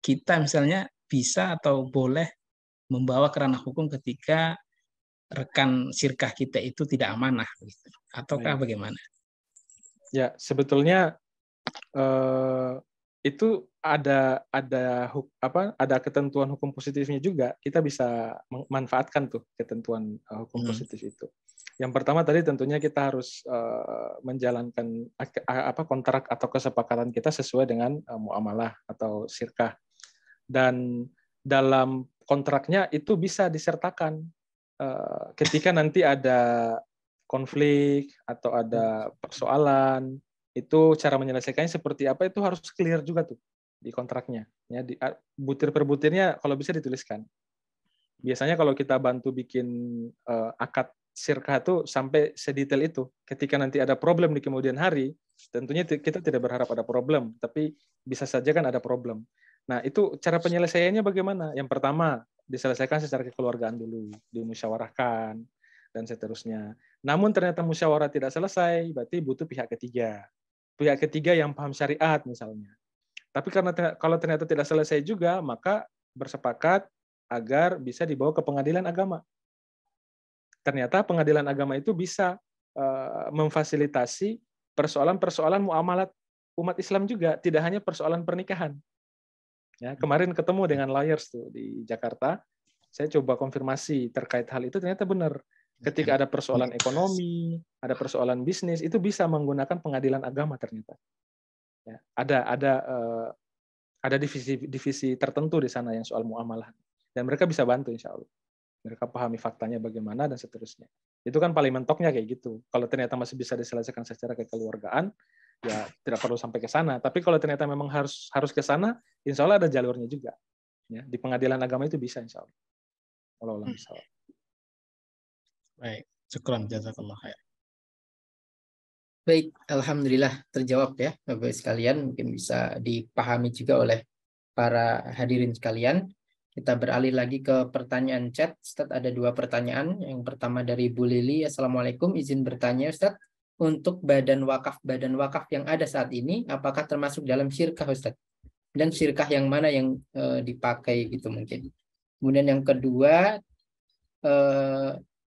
Speaker 2: kita misalnya bisa atau boleh membawa ke ranah hukum ketika rekan syirkah kita itu tidak amanah gitu, ataukah bagaimana?
Speaker 3: Ya, sebetulnya itu ada ketentuan hukum positifnya juga. Kita bisa memanfaatkan tuh ketentuan hukum positif itu. Yang pertama tadi tentunya kita harus menjalankan kontrak atau kesepakatan kita sesuai dengan muamalah atau syirkah. Dan dalam kontraknya itu bisa disertakan ketika nanti ada konflik atau ada persoalan, itu cara menyelesaikannya seperti apa, itu harus clear juga tuh di kontraknya. Ya, butir per butirnya kalau bisa dituliskan. Biasanya kalau kita bantu bikin akad syirkah itu sampai sedetail itu. Ketika nanti ada problem di kemudian hari, tentunya kita tidak berharap ada problem, tapi bisa saja kan ada problem. Nah, itu cara penyelesaiannya bagaimana? Yang pertama, diselesaikan secara kekeluargaan dulu, dimusyawarahkan, dan seterusnya. Namun ternyata musyawarah tidak selesai, berarti butuh pihak ketiga. Pihak ketiga yang paham syariat misalnya. Tapi kalau ternyata tidak selesai juga, maka bersepakat agar bisa dibawa ke pengadilan agama. Ternyata pengadilan agama itu bisa memfasilitasi persoalan-persoalan muamalat umat Islam juga, tidak hanya persoalan pernikahan. Ya, kemarin ketemu dengan lawyers tuh di Jakarta, saya coba konfirmasi terkait hal itu, ternyata benar. Ketika ada persoalan ekonomi, ada persoalan bisnis, itu bisa menggunakan pengadilan agama ternyata. Ya, ada divisi tertentu di sana yang soal muamalah, dan mereka bisa bantu insya Allah. Mereka pahami faktanya bagaimana dan seterusnya. Itu kan paling mentoknya kayak gitu. Kalau ternyata masih bisa diselesaikan secara kekeluargaan, ya tidak perlu sampai ke sana. Tapi kalau ternyata memang harus ke sana, insya Allah ada jalurnya juga. Ya, di pengadilan agama itu bisa insya Allah. Allah bisa.
Speaker 2: Baik, syukran, jazakallah khair.
Speaker 1: Baik, alhamdulillah terjawab ya Bapak sekalian, mungkin bisa dipahami juga oleh para hadirin sekalian. Kita beralih lagi ke pertanyaan chat. Ustadz, ada 2 pertanyaan. Yang pertama dari Bu Lili. Assalamualaikum, izin bertanya Ustadz, untuk badan wakaf yang ada saat ini, apakah termasuk dalam syirkah Ustadz? Dan syirkah yang mana yang dipakai gitu mungkin. Kemudian yang kedua,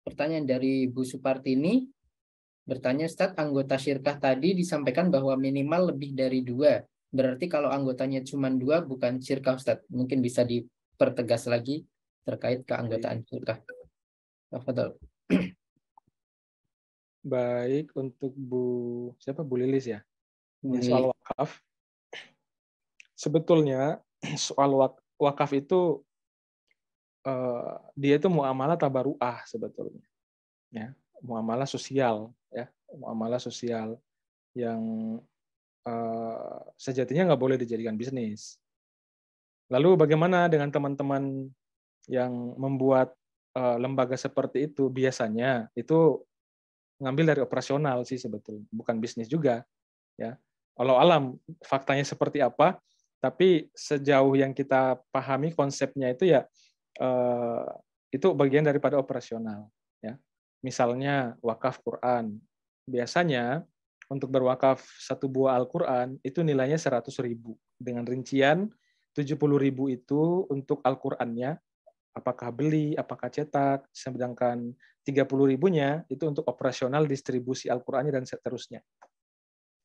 Speaker 1: pertanyaan dari Bu Supartini. Bertanya Ustadz, anggota syirkah tadi disampaikan bahwa minimal lebih dari 2. Berarti kalau anggotanya cuma 2 bukan syirkah Ustadz. Mungkin bisa pertegas lagi terkait keanggotaan syirkah. Tafadhol.
Speaker 3: Baik, untuk Bu Lilis ya.
Speaker 1: Bu
Speaker 3: Ini soal
Speaker 1: Lili.
Speaker 3: wakaf. Sebetulnya soal wakaf itu dia itu muamalah tabaruah sebetulnya. Ya, muamalah sosial ya, muamalah sosial yang sejatinya nggak boleh dijadikan bisnis. Lalu bagaimana dengan teman-teman yang membuat lembaga seperti itu? Biasanya itu ngambil dari operasional sih sebetulnya, bukan bisnis juga. Ya, walau alam faktanya seperti apa, tapi sejauh yang kita pahami konsepnya itu ya itu bagian daripada operasional. Ya, misalnya wakaf Quran, biasanya untuk berwakaf satu buah Al-Quran itu nilainya 100.000 dengan rincian 70.000 itu untuk Al-Qurannya, apakah beli, apakah cetak, sedangkan 30.000-nya itu untuk operasional distribusi Al-Qur'annya dan seterusnya.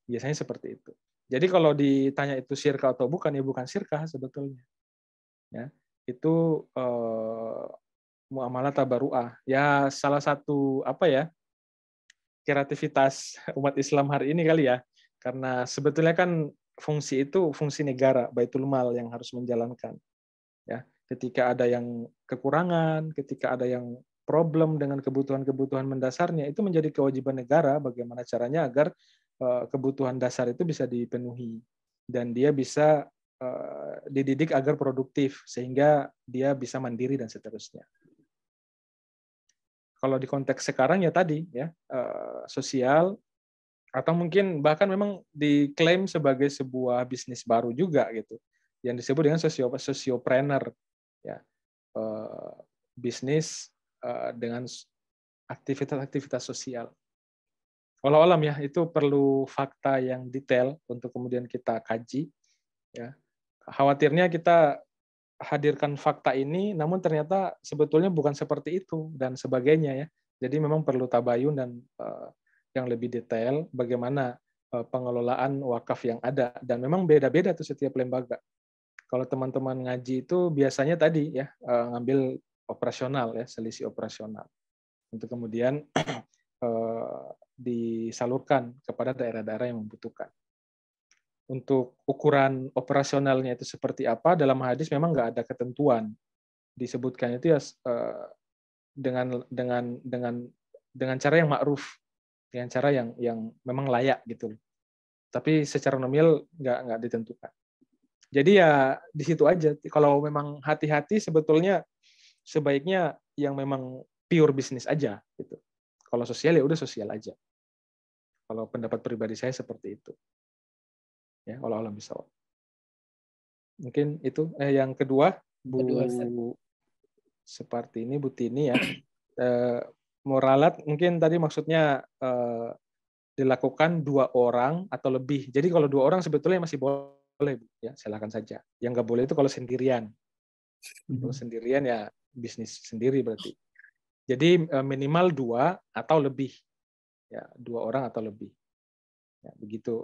Speaker 3: Biasanya seperti itu. Jadi kalau ditanya itu syirkah atau bukan, ya bukan syirkah sebetulnya. Ya, itu muamalah tabaruah. Ya salah satu kreativitas umat Islam hari ini kali ya. Karena sebetulnya kan fungsi itu fungsi negara, Baitul Mal yang harus menjalankan. Ya, ketika ada yang kekurangan, ketika ada yang problem dengan kebutuhan-kebutuhan mendasarnya, itu menjadi kewajiban negara bagaimana caranya agar kebutuhan dasar itu bisa dipenuhi dan dia bisa dididik agar produktif sehingga dia bisa mandiri dan seterusnya. Kalau di konteks sekarang ya tadi ya sosial atau mungkin bahkan memang diklaim sebagai sebuah bisnis baru juga gitu yang disebut dengan sosiopreneur ya, bisnis dengan aktivitas-aktivitas sosial. Walau alam ya itu perlu fakta yang detail untuk kemudian kita kaji ya. Khawatirnya kita hadirkan fakta ini namun ternyata sebetulnya bukan seperti itu dan sebagainya ya. Jadi memang perlu tabayun dan yang lebih detail bagaimana pengelolaan wakaf yang ada dan memang beda-beda tuh setiap lembaga. Kalau teman-teman ngaji itu biasanya tadi ya ngambil operasional ya, selisih operasional untuk kemudian disalurkan kepada daerah-daerah yang membutuhkan. Untuk ukuran operasionalnya itu seperti apa dalam hadis memang nggak ada ketentuan. Disebutkan itu ya dengan cara yang ma'ruf, dengan cara yang memang layak gitu. Tapi secara nominal nggak ditentukan. Jadi ya di situ aja. Kalau memang hati-hati sebetulnya sebaiknya yang memang pure bisnis aja gitu. Kalau sosial ya udah sosial aja. Kalau pendapat pribadi saya seperti itu. Ya, Allah bisa. Mungkin itu yang kedua Bu seperti ini Bu Tini ya. Moralat mungkin tadi maksudnya dilakukan 2 orang atau lebih. Jadi kalau 2 orang sebetulnya masih boleh Bu, ya silakan saja. Yang nggak boleh itu kalau sendirian. Kalau sendirian ya bisnis sendiri berarti. Jadi minimal 2 atau lebih. Ya, 2 orang atau lebih. Ya, begitu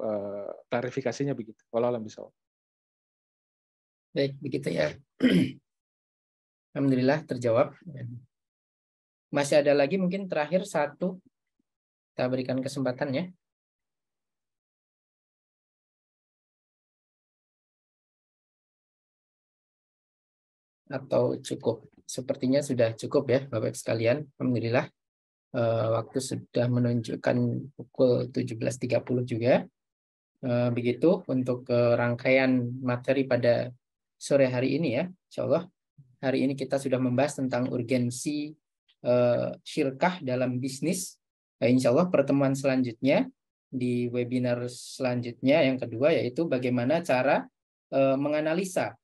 Speaker 3: klarifikasinya begitu. Walau bisa.
Speaker 1: Baik, begitu ya. Alhamdulillah terjawab. Masih ada lagi mungkin terakhir satu. Kita berikan kesempatan ya. Atau cukup? Sepertinya sudah cukup ya Bapak sekalian. Alhamdulillah. Waktu sudah menunjukkan pukul 17.30 juga. Begitu untuk rangkaian materi pada sore hari ini ya. Insya Allah hari ini kita sudah membahas tentang urgensi syirkah dalam bisnis. Insya Allah pertemuan selanjutnya di webinar selanjutnya yang kedua yaitu bagaimana cara menganalisa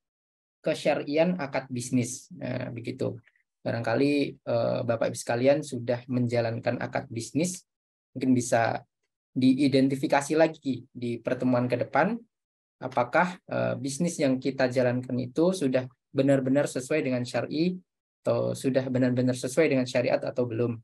Speaker 1: kesyarian akad bisnis. Nah, begitu. Barangkali Bapak Ibu sekalian sudah menjalankan akad bisnis, mungkin bisa diidentifikasi lagi di pertemuan ke depan, apakah bisnis yang kita jalankan itu sudah benar-benar sesuai dengan syar'i atau sudah benar-benar sesuai dengan syariat atau belum.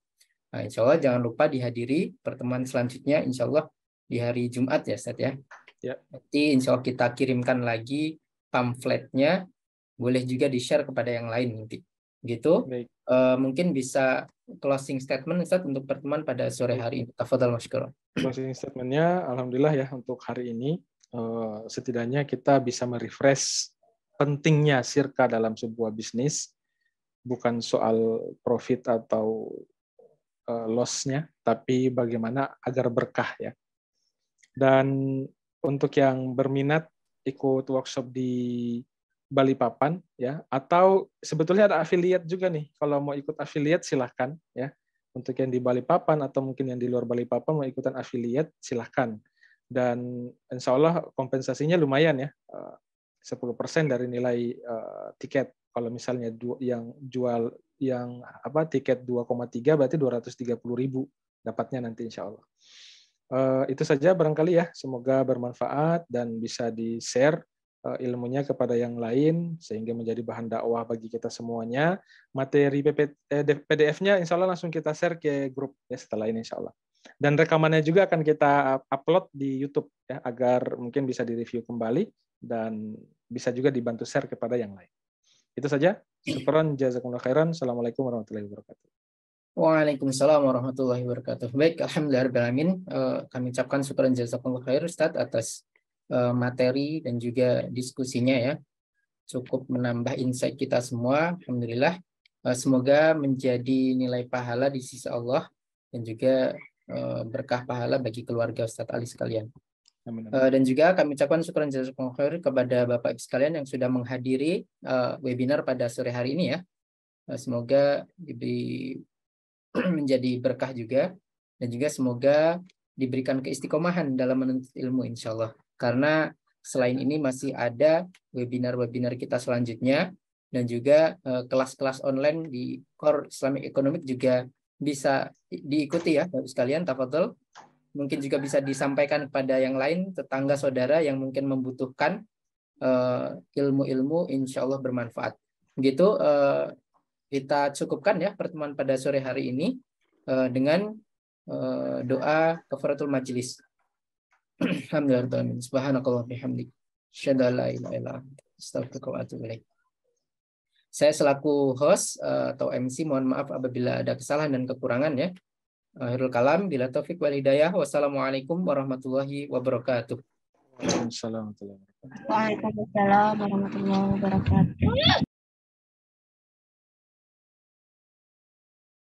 Speaker 1: Nah, insya Allah jangan lupa dihadiri pertemuan selanjutnya, insya Allah di hari Jumat ya Ustaz ya.
Speaker 3: Ya.
Speaker 1: Nanti insya Allah kita kirimkan lagi pamfletnya boleh juga di-share kepada yang lain nanti. Gitu.
Speaker 3: Baik.
Speaker 1: Mungkin bisa closing statement Ustaz untuk pertemuan pada sore hari ini. Tafadhal masykurun.
Speaker 3: Closing statement-nya, alhamdulillah ya untuk hari ini setidaknya kita bisa merefresh pentingnya Sirka dalam sebuah bisnis, bukan soal profit atau loss-nya, tapi bagaimana agar berkah ya. Dan untuk yang berminat ikut workshop di Balikpapan ya, atau sebetulnya ada affiliate juga nih. Kalau mau ikut affiliate silahkan ya. Untuk yang di Balikpapan atau mungkin yang di luar Balikpapan mau ikutan affiliate silahkan. Dan insya Allah kompensasinya lumayan ya, 10% dari nilai tiket. Kalau misalnya yang jual yang tiket 2,3 berarti 230.000 dapatnya nanti insya Allah. Itu saja barangkali ya, semoga bermanfaat dan bisa di-share ilmunya kepada yang lain sehingga menjadi bahan dakwah bagi kita semuanya. Materi PDF-nya insya Allah langsung kita share ke grup ya setelah ini insya Allah. Dan rekamannya juga akan kita upload di YouTube ya agar mungkin bisa direview kembali dan bisa juga dibantu share kepada yang lain. Itu saja. Syukran, jazakumullah khairan. Assalamualaikum warahmatullahi wabarakatuh.
Speaker 1: Waalaikumsalam warahmatullahi wabarakatuh. Baik, alhamdulillahirrahmanirrahim. Kami ucapkan syukran jazakumullah khair Ustaz atas materi dan juga diskusinya ya. Cukup menambah insight kita semua. Alhamdulillah. Semoga menjadi nilai pahala di sisi Allah dan juga berkah pahala bagi keluarga Ustaz Ali sekalian. Dan juga kami ucapkan syukran jazakumullah khair kepada Bapak Ibu sekalian yang sudah menghadiri webinar pada sore hari ini ya. Semoga diberi menjadi berkah juga dan juga semoga diberikan keistiqomahan dalam menuntut ilmu insya Allah. Karena selain ini masih ada webinar-webinar kita selanjutnya dan juga kelas-kelas online di Core Islamic Economic juga bisa diikuti ya Bapak sekalian, tafadhol. Mungkin juga bisa disampaikan kepada yang lain, tetangga saudara yang mungkin membutuhkan ilmu-ilmu insya Allah bermanfaat. Begitu kita cukupkan ya pertemuan pada sore hari ini dengan doa kafaratul majlis. Alhamdulillah. Subhanakallah bihamdik. Asyhadu an la ilaha illa anta astaghfiruka wa atubu ilaik. Saya selaku host atau MC mohon maaf apabila ada kesalahan dan kekurangan ya. Akhirul kalam bila taufik wal hidayah. Wassalamualaikum warahmatullahi wabarakatuh.
Speaker 3: Waalaikumsalam warahmatullahi wabarakatuh.
Speaker 6: Waalaikumsalam warahmatullahi wabarakatuh.